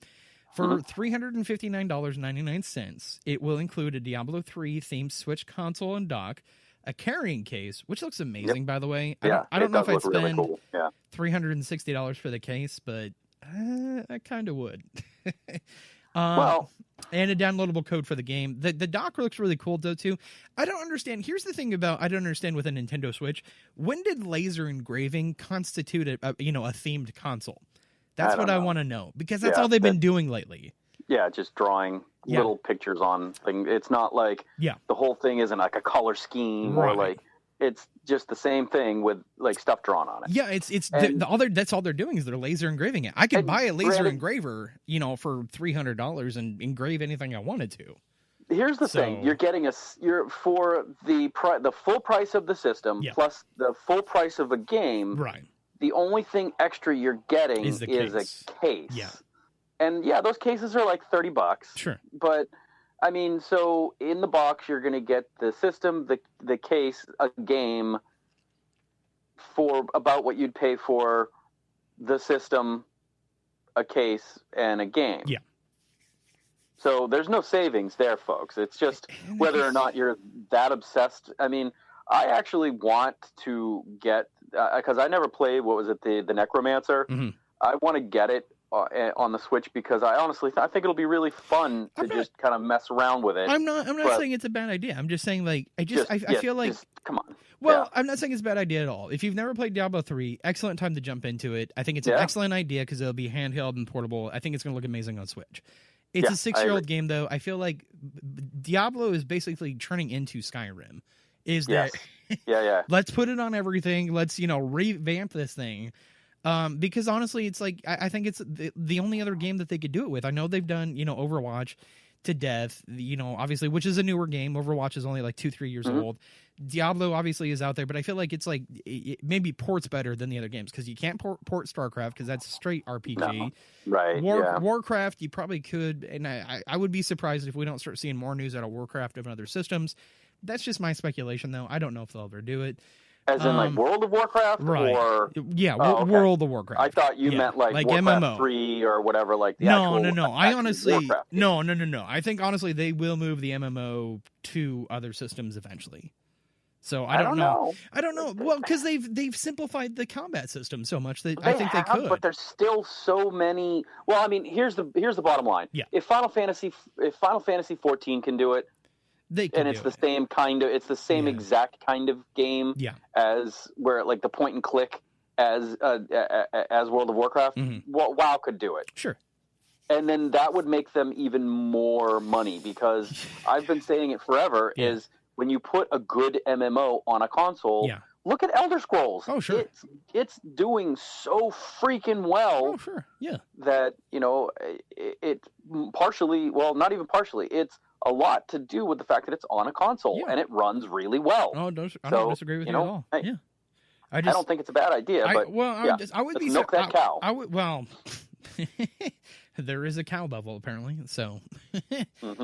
For $359.99, it will include a Diablo 3 themed Switch console and dock, a carrying case, which looks amazing, by the way. I don't know if I'd spend really cool. $360 for the case, but I kind of would. And a downloadable code for the game. The dock looks really cool, though, too. I don't understand. Here's the thing I don't understand with a Nintendo Switch. When did laser engraving constitute a themed console? That's what I want to know, because that's all they've been doing lately. Yeah, just drawing little pictures on things. It's not like the whole thing isn't like a color scheme or like it's just the same thing with like stuff drawn on it. Yeah, that's all they're doing is they're laser engraving it. I could buy a laser engraver, for $300 and engrave anything I wanted to. Here's the thing: you're getting for the full price of the system plus the full price of a game. Right. The only thing extra you're getting is a case. Yeah. And those cases are like $30. Sure. But I mean, so in the box you're going to get the system, the case, a game for about what you'd pay for the system, a case, and a game. Yeah. So there's no savings there, folks. It's just whether or not you're that obsessed. I mean, I actually want to get because I never played. What was it? The Necromancer. Mm-hmm. I want to get it on the Switch because I honestly I think it'll be really fun to just kind of mess around with it. I'm not saying it's a bad idea. I'm just saying I feel like come on. Well, I'm not saying it's a bad idea at all. If you've never played Diablo 3, excellent time to jump into it. I think it's an excellent idea because it'll be handheld and portable. I think it's going to look amazing on Switch. It's a 6-year-old game, though. I feel like Diablo is basically turning into Skyrim. Let's put it on everything. Let's revamp this thing. Because honestly, it's like I think it's the only other game that they could do it with. I know they've done Overwatch to death, obviously, which is a newer game. Overwatch is only like 2-3 years old. Diablo obviously is out there, but I feel like it's like it maybe ports better than the other games because you can't port StarCraft because that's straight RPG. No. Right. Warcraft, you probably could, and I would be surprised if we don't start seeing more news out of Warcraft and other systems. That's just my speculation, though. I don't know if they'll ever do it. As in, like, World of Warcraft? Right. Or... Yeah, World of Warcraft. I thought you meant, like Warcraft MMO. 3 or whatever, like the No. I honestly... Warcraft game. No. I think, honestly, they will move the MMO to other systems eventually. So, I don't know. I don't know. Well, because they've simplified the combat system so much that I think they could. But there's still so many... Well, I mean, here's the bottom line. Yeah. If Final Fantasy 14 can do it, it's the same kind of, it's the same exact kind of game as where like the point and click as World of Warcraft. Mm-hmm. WoW could do it. Sure. And then that would make them even more money because I've been saying it forever is when you put a good MMO on a console, look at Elder Scrolls. Oh, sure. It's doing so freaking well. Oh, sure. Yeah. That, it partially, well, not even partially, it's a lot to do with the fact that it's on a console and it runs really well. Oh, I don't disagree with you at all. Hey, I don't think it's a bad idea, but I would be milk that cow. There is a cow level apparently, so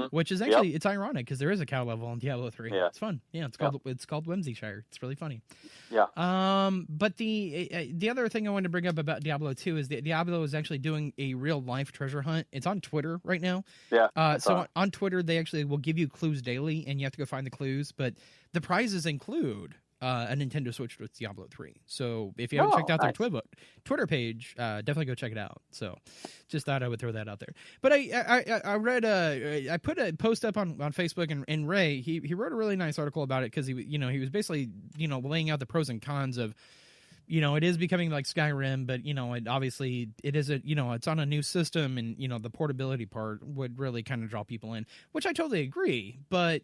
which is actually it's ironic because there is a cow level in Diablo 3. Yeah. It's fun. Yeah, it's called Whimsyshire. It's really funny. Yeah. But the other thing I wanted to bring up about Diablo 2 is that Diablo is actually doing a real life treasure hunt. It's on Twitter right now. Yeah. So on Twitter they actually will give you clues daily, and you have to go find the clues. But the prizes include a Nintendo Switch with Diablo 3. So if you haven't checked out their Twitter page, definitely go check it out. So just thought I would throw that out there. But I read I put a post up on Facebook, and Ray he wrote a really nice article about it because he was basically laying out the pros and cons of it is becoming like Skyrim, but it is it's on a new system, and the portability part would really kind of draw people in, which I totally agree. But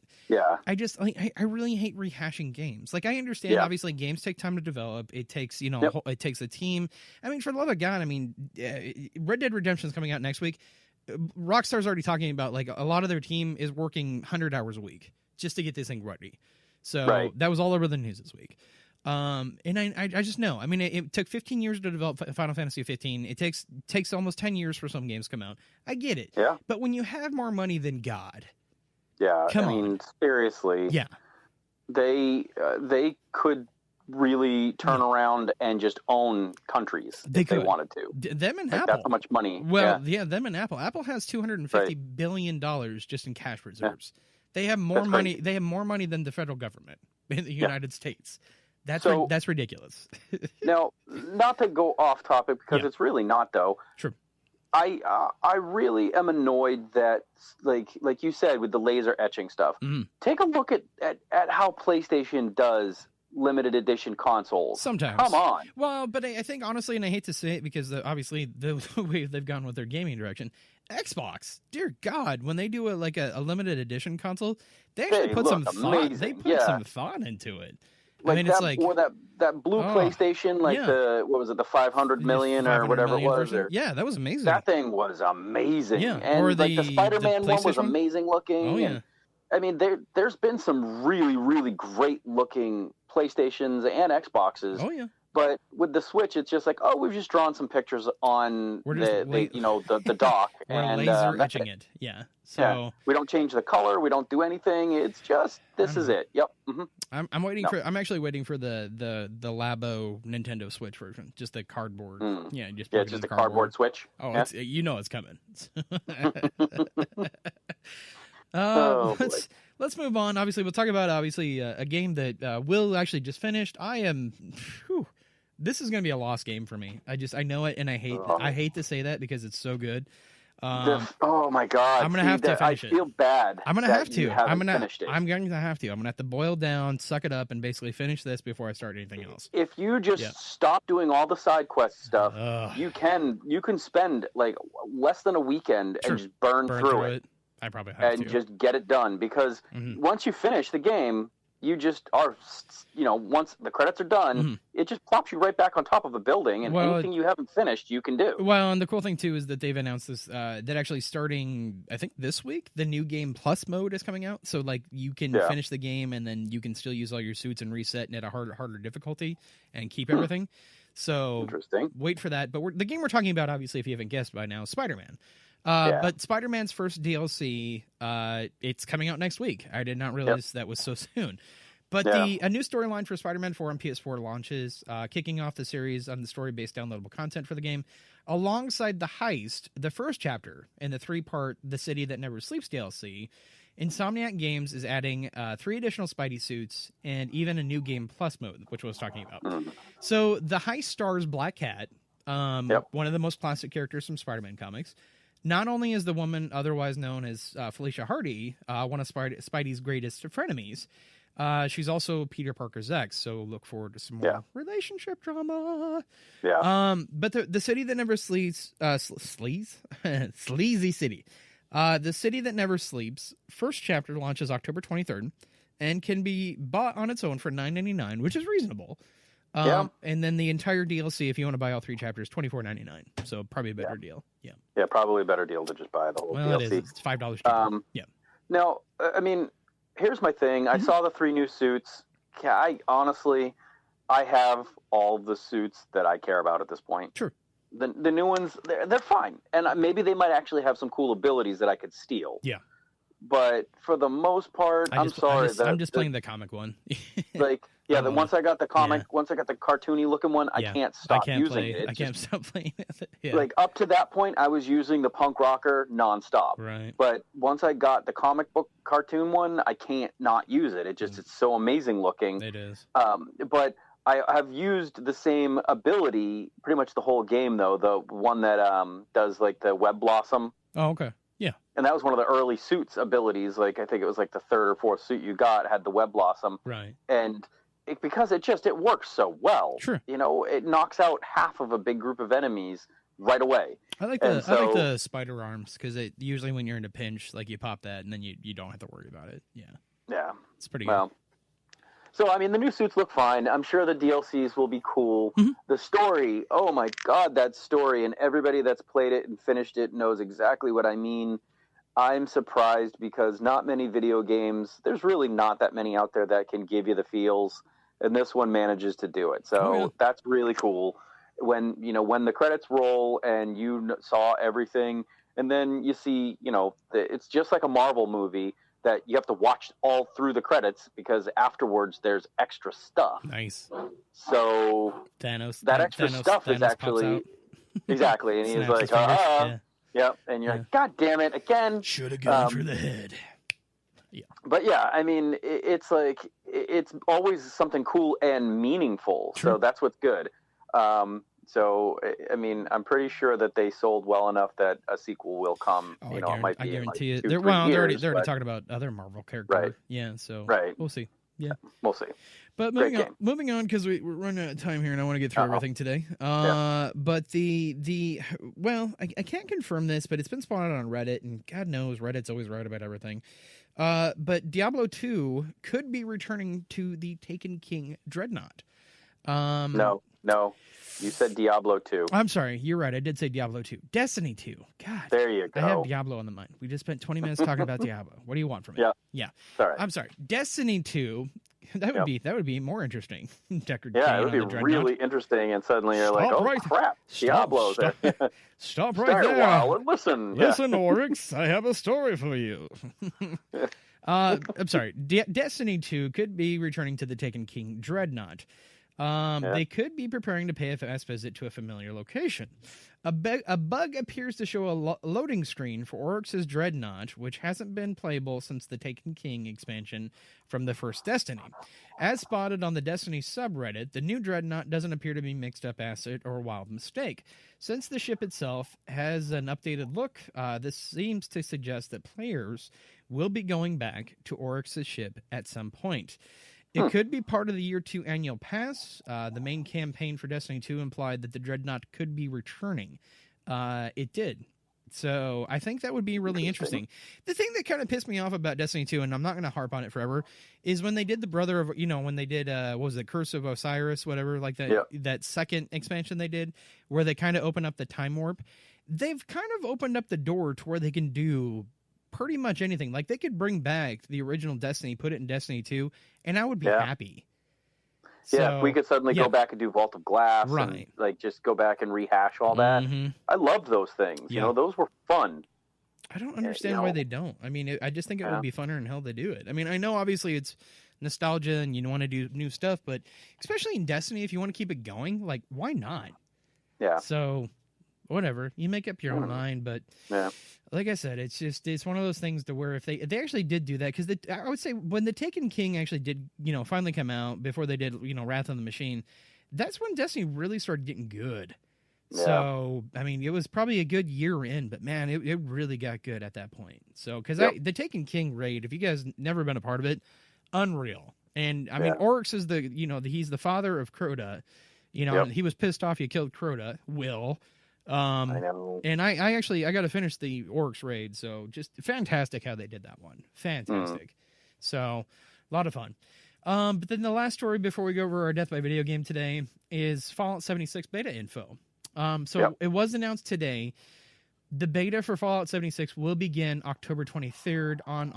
I just I really hate rehashing games. Like I understand, obviously games take time to develop. It takes it takes a team. I mean, for the love of God, I mean, Red Dead Redemption is coming out next week. Rockstar's already talking about like a lot of their team is working 100 hours a week just to get this thing ready. So that was all over the news this week. And I just know. I mean, it took 15 years to develop Final Fantasy 15. It takes almost 10 years for some games to come out. I get it. Yeah. But when you have more money than God, I mean, seriously. Yeah. They could really turn around and just own countries if they wanted to. Them and Apple. That's how much money. Well, them and Apple. Apple has $250 billion just in cash reserves. Yeah. They have more money. They have more money than the federal government in the United States. That's ridiculous. Now, not to go off topic because it's really not though. Sure. I really am annoyed that, like you said, with the laser etching stuff. Take a look at how PlayStation does limited edition consoles. Sometimes. Come on. Well, but I think, honestly, and I hate to say it because obviously the way they've gone with their gaming direction, Xbox, dear God, when they do a limited edition console, they actually put some thought. They put some thought into it. Like I mean, it's like that blue PlayStation, the 500 million or whatever it was. Yeah, that was amazing. That thing was amazing. Yeah, and or the Spider-Man one was amazing looking. Oh yeah. And, I mean, there's been some really, really great looking PlayStations and Xboxes. Oh yeah. But with the Switch, it's just like, oh, we've just drawn some pictures on the dock. We're laser etching it. Yeah. So we don't change the color. We don't do anything. It's just, this is it. Yep. Mm-hmm. I'm actually waiting for the Labo Nintendo Switch version. Just the cardboard. Yeah. Just the cardboard Switch. Oh, yeah. It's coming. Let's move on. Obviously, we'll talk about a game that Will actually just finished. This is going to be a lost game for me. I know it, and I hate to say that because it's so good. Oh my God! I'm going to have to finish it. I feel bad. I'm going to have to. I'm going to have to. I'm going to have to boil down, suck it up, and basically finish this before I start anything else. If you just stop doing all the side quest stuff, you can spend like less than a weekend and just burn through it. I probably have to. And just get it done because once you finish the game, you just are, once the credits are done, it just plops you right back on top of a building, and anything you haven't finished, you can do. Well, and the cool thing, too, is that they've announced this, that actually starting, I think, this week, the new Game Plus mode is coming out. So, like, you can finish the game, and then you can still use all your suits and reset and at a harder difficulty and keep everything. So, interesting. Wait for that. But the game we're talking about, obviously, if you haven't guessed by now, is Spider-Man. But Spider-Man's first DLC, it's coming out next week. I did not realize that was so soon. But a new storyline for Spider-Man 4 on PS4 launches, kicking off the series on the story-based downloadable content for the game. Alongside the heist, the first chapter in the 3-part The City That Never Sleeps DLC, Insomniac Games is adding 3 additional Spidey suits and even a new Game Plus mode, which I was talking about. So the heist stars Black Cat, one of the most classic characters from Spider-Man comics. Not only is the woman otherwise known as Felicia Hardy, one of Spidey's greatest frenemies, she's also Peter Parker's ex, so look forward to some more relationship drama. But the City That Never Sleeps, Sleazy City. The City That Never Sleeps, first chapter launches October 23rd and can be bought on its own for $9.99, which is reasonable. And then the entire DLC, if you want to buy all 3 chapters, $24.99. So probably a better deal. Yeah, probably a better deal to just buy the whole DLC. It is. It's $5 cheaper. Now, I mean, here's my thing. I saw the 3 new suits. I have all the suits that I care about at this point. Sure. The new ones, they're fine. And maybe they might actually have some cool abilities that I could steal. Yeah. But for the most part, I'm just playing the comic one. Once I got the comic, once I got the cartoony looking one, I can't stop using it. I can't stop playing it. Like up to that point, I was using the punk rocker nonstop. Right. But once I got the comic book cartoon one, I can't not use it. It's so amazing looking. It is. But I have used the same ability pretty much the whole game, though. The one that does like the web blossom. Oh, okay. Yeah. And that was one of the early suits abilities. Like, I think it was like the 3rd or 4th suit you got had the web blossom. Right. And because it works so well. Sure. It knocks out half of a big group of enemies right away. I like the spider arms because usually when you're in a pinch, like you pop that and then you don't have to worry about it. Yeah. Yeah. It's pretty good. So, I mean, the new suits look fine. I'm sure the DLCs will be cool. The story, oh my God, that story. And everybody that's played it and finished it knows exactly what I mean. I'm surprised because not many video games, there's really not that many out there that can give you the feels. And this one manages to do it. So that's really cool. When the credits roll and you saw everything, and then you see, it's just like a Marvel movie that you have to watch all through the credits because afterwards there's extra stuff. Nice. So Thanos stuff is actually exactly, and he's like, yep, and you're like, God damn it, again. Should have gone for the head. Yeah. But yeah, I mean, it's always something cool and meaningful. Sure. So that's what's good. So, I mean, I'm pretty sure that they sold well enough that a sequel will come. Oh, it might be I guarantee like it. 2-3 They're years, already talking about other Marvel characters. Right. Yeah, so right. we'll see. Yeah, we'll see. But moving on, because we're running out of time here, and I want to get through everything today. But I can't confirm this, but it's been spotted on Reddit, and God knows Reddit's always right about everything. But Diablo 2 could be returning to the Taken King Dreadnought. No, you said Diablo 2. I'm sorry, you're right. I did say Diablo 2. Destiny 2. God, there you go. I have Diablo on the mind. We just spent 20 minutes talking about Diablo. What do you want from me? Yeah. Sorry. I'm sorry. Destiny 2. That would be more interesting. Deckard yeah, Cain it would be really interesting, and suddenly you're like, oh crap, Diablo's there. Stop right Start there. a while and listen. Listen, Oryx, I have a story for you. I'm sorry. Destiny 2 could be returning to the Taken King Dreadnought. They could be preparing to pay a fast visit to a familiar location. A bug appears to show a loading screen for Oryx's Dreadnought, which hasn't been playable since the Taken King expansion from the first Destiny. As spotted on the Destiny subreddit, the new Dreadnought doesn't appear to be mixed-up asset or a wild mistake. Since the ship itself has an updated look, this seems to suggest that players will be going back to Oryx's ship at some point. It could be part of the Year 2 annual pass. The main campaign for Destiny 2 implied that the Dreadnought could be returning. It did. So I think that would be really interesting. The thing that kind of pissed me off about Destiny 2, and I'm not going to harp on it forever, is when they did the Brother of, when they did, what was it, Curse of Osiris, whatever, like that second expansion they did, where they kind of opened up the time warp. They've kind of opened up the door to where they can do pretty much anything. Like, they could bring back the original Destiny, put it in Destiny 2, and I would be happy. Yeah, if we could suddenly go back and do Vault of Glass, and like just go back and rehash all that. I loved those things. You know, those were fun. I don't understand why they don't. I mean, I just think it would be funner in hell to do it. I mean, I know obviously it's nostalgia and you want to do new stuff, but especially in Destiny, if you want to keep it going, like, why not? Yeah. So, whatever. You make up your own mind, but like I said, it's one of those things to where if they actually did do that, because I would say when the Taken King actually did, finally come out before they did, Wrath of the Machine, that's when Destiny really started getting good. Yeah. So, I mean, it was probably a good year in, but man, it really got good at that point. So, because the Taken King raid, if you guys never been a part of it, unreal. And I mean, Oryx is he's the father of Crota, and he was pissed off you killed Crota, Will. I know. And I got to finish the Oryx raid, so just fantastic how they did that one. Fantastic. So, a lot of fun. But then the last story before we go over our Death by Video Game today is Fallout 76 beta info. It was announced today. The beta for Fallout 76 will begin October 23rd on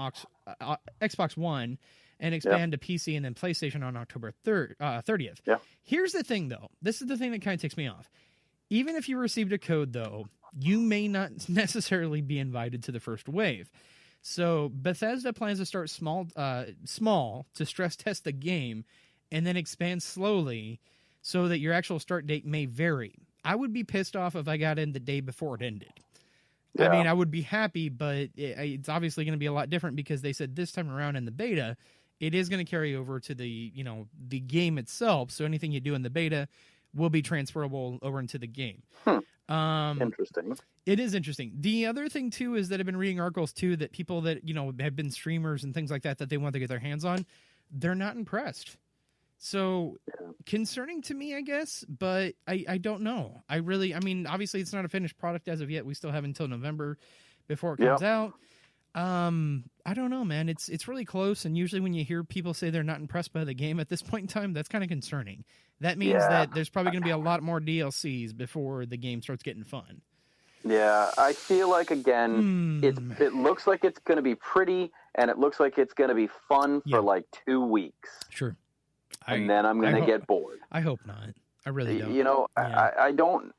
Xbox One and expand to PC and then PlayStation on October 30th. Yeah. Here's the thing, though. This is the thing that kind of ticks me off. Even if you received a code, though, you may not necessarily be invited to the first wave. So Bethesda plans to start small to stress test the game and then expand slowly so that your actual start date may vary. I would be pissed off if I got in the day before it ended. Yeah. I mean, I would be happy, but it's obviously going to be a lot different because they said this time around in the beta, it is going to carry over to the game itself. So anything you do in the beta will be transferable over into the game. Interesting. It is interesting. The other thing, too, is that I've been reading articles, too, that people that, have been streamers and things like that they want to get their hands on, they're not impressed. So, concerning to me, I guess, but I don't know. Obviously, it's not a finished product as of yet. We still have until November before it comes out. I don't know, man. It's really close, and usually when you hear people say they're not impressed by the game at this point in time, that's kind of concerning. That means that there's probably going to be a lot more DLCs before the game starts getting fun. Yeah, I feel like, again, it looks like it's going to be pretty, and it looks like it's going to be fun for like 2 weeks. Sure. And then I'm going to get bored. I hope not. I really don't. I don't.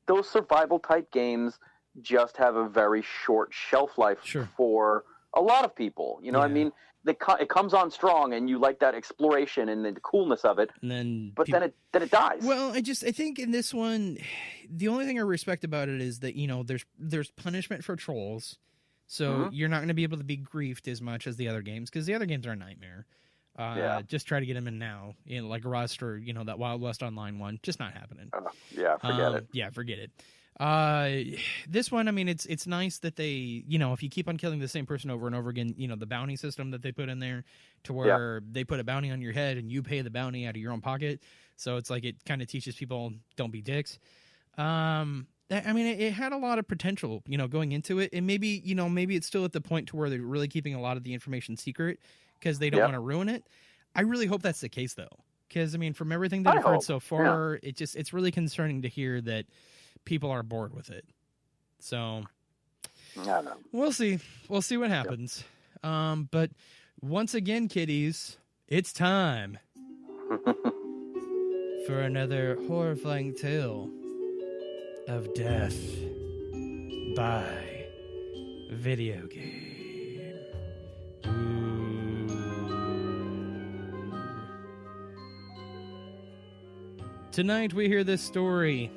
Those survival type games just have a very short shelf life for a lot of people. You know what I mean? It comes on strong, and you like that exploration and the coolness of it. And then, then it dies. Well, I think in this one, the only thing I respect about it is that there's punishment for trolls, so you're not going to be able to be griefed as much as the other games because the other games are a nightmare. Just try to get him in now, like Rust or that Wild West Online one. Just not happening. Forget it. Yeah, forget it. This one, I mean, it's nice that they, if you keep on killing the same person over and over again, the bounty system that they put in there, to where they put a bounty on your head and you pay the bounty out of your own pocket. So it's like it kind of teaches people don't be dicks. I mean, it had a lot of potential, going into it, and maybe it's still at the point to where they're really keeping a lot of the information secret because they don't want to ruin it. I really hope that's the case, though, because I mean, from everything that I've heard so far, it's really concerning to hear that people are bored with it. So we'll see what happens. But once again, kiddies, it's time for another horrifying tale of death by video game. Ooh. Tonight we hear this story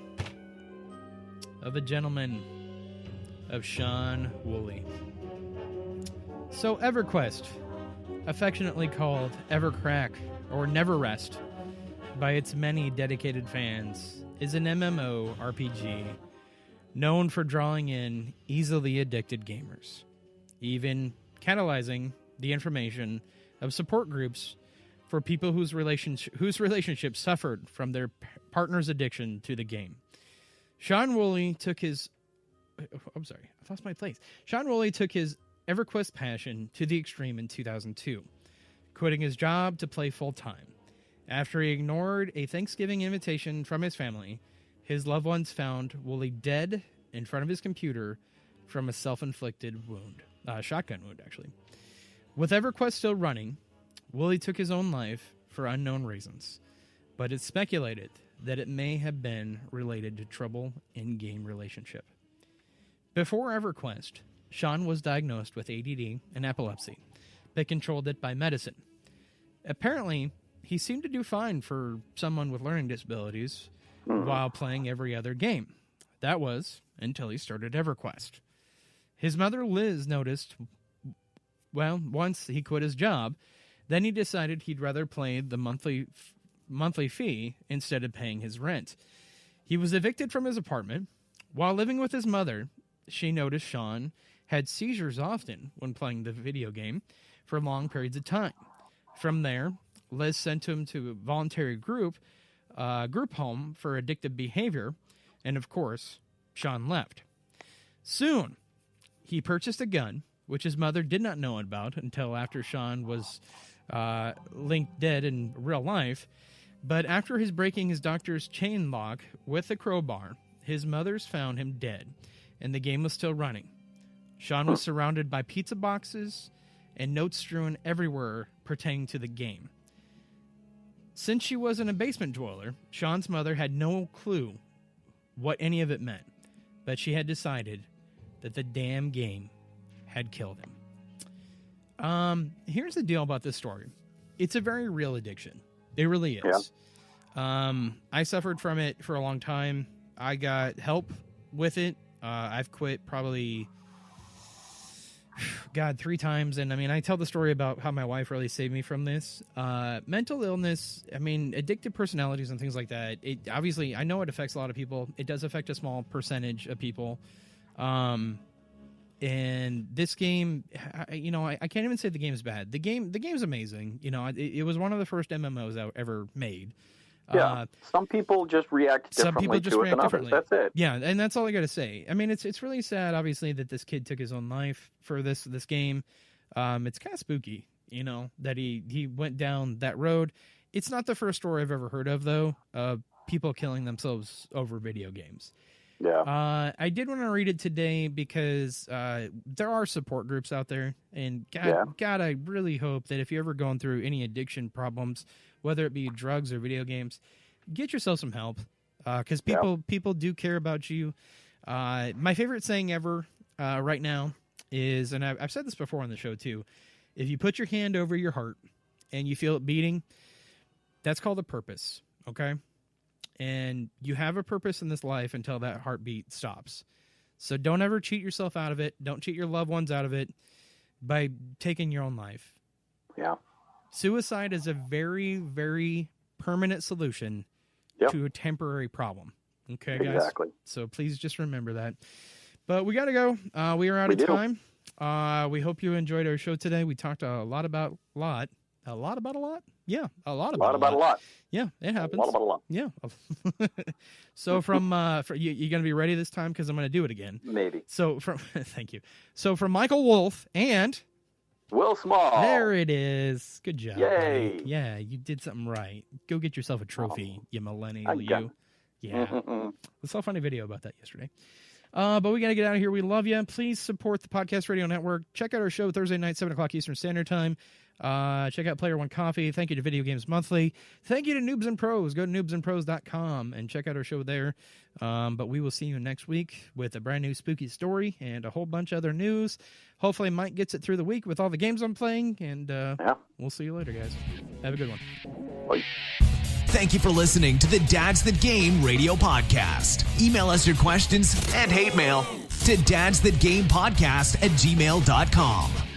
of a gentleman of Sean Woolley. So EverQuest, affectionately called Evercrack or Neverrest by its many dedicated fans, is an MMORPG known for drawing in easily addicted gamers, even catalyzing the information of support groups for people whose relationships suffered from their partner's addiction to the game. Sean Woolley took his EverQuest passion to the extreme in 2002, quitting his job to play full-time. After he ignored a Thanksgiving invitation from his family, his loved ones found Woolley dead in front of his computer from a self-inflicted wound. Shotgun wound, actually. With EverQuest still running, Woolley took his own life for unknown reasons, but it's speculated that it may have been related to trouble in game relationship. Before EverQuest, Sean was diagnosed with ADD and epilepsy, but controlled it by medicine. Apparently, he seemed to do fine for someone with learning disabilities while playing every other game. That was until he started EverQuest. His mother, Liz, noticed, once he quit his job, then he decided he'd rather play the monthly fee instead of paying his rent. He was evicted from his apartment. While living with his mother, she noticed Sean had seizures often when playing the video game for long periods of time. From there, Liz sent him to a voluntary group home for addictive behavior, and of course, Sean left. Soon, he purchased a gun, which his mother did not know about until after Sean was linked dead in real life. But after his breaking his doctor's chain lock with a crowbar, his mother's found him dead, and the game was still running. Sean was surrounded by pizza boxes and notes strewn everywhere pertaining to the game. Since she wasn't a basement dweller, Sean's mother had no clue what any of it meant, but she had decided that the damn game had killed him. Here's the deal about this story. It's a very real addiction. It really is. Yeah. I suffered from it for a long time. I got help with it. I've quit probably, 3 times. And I mean, I tell the story about how my wife really saved me from this. Mental illness, I mean, addictive personalities and things like that. It obviously, I know it affects a lot of people. It does affect a small percentage of people. And this game, I can't even say the game's bad. The game's amazing. It was one of the first MMOs I ever made. Yeah, some people just react differently to it than others. That's it. Yeah, and that's all I got to say. I mean, it's really sad, obviously, that this kid took his own life for this game. It's kind of spooky, that he went down that road. It's not the first story I've ever heard of, though, of people killing themselves over video games. Yeah. I did want to read it today because there are support groups out there, and God, I really hope that if you're ever going through any addiction problems, whether it be drugs or video games, get yourself some help, because people do care about you. My favorite saying ever right now is, and I've said this before on the show too, if you put your hand over your heart and you feel it beating, that's called a purpose, okay? And you have a purpose in this life until that heartbeat stops. So don't ever cheat yourself out of it. Don't cheat your loved ones out of it by taking your own life. Yeah. Suicide is a very, very permanent solution to a temporary problem. Okay, guys? Exactly. So please just remember that. But we got to go. We are out of time. We hope you enjoyed our show today. We talked a lot about a lot. A lot about a lot? Yeah, a lot about a lot. Yeah, it happens. A lot about a lot. Yeah. So from you going to be ready this time? Because I'm going to do it again. Maybe. So thank you. So from Michael Wolf and Will Small. There it is. Good job. Yay. Buddy. Yeah, you did something right. Go get yourself a trophy, you millennial. Yeah. I saw a funny video about that yesterday. But we got to get out of here. We love you. Please support the Podcast Radio Network. Check out our show Thursday night, 7 o'clock Eastern Standard Time. Check out Player One Coffee. Thank you to Video Games Monthly. Thank you to Noobs and Pros. Go to noobsandpros.com and check out our show there. But we will see you next week with a brand new spooky story and a whole bunch of other news. Hopefully Mike gets it through the week with all the games I'm playing. And we'll see you later, guys. Have a good one. Bye. Thank you for listening to the Dads That Game radio podcast. Email us your questions and hate mail to dadsthatgamepodcast@gmail.com.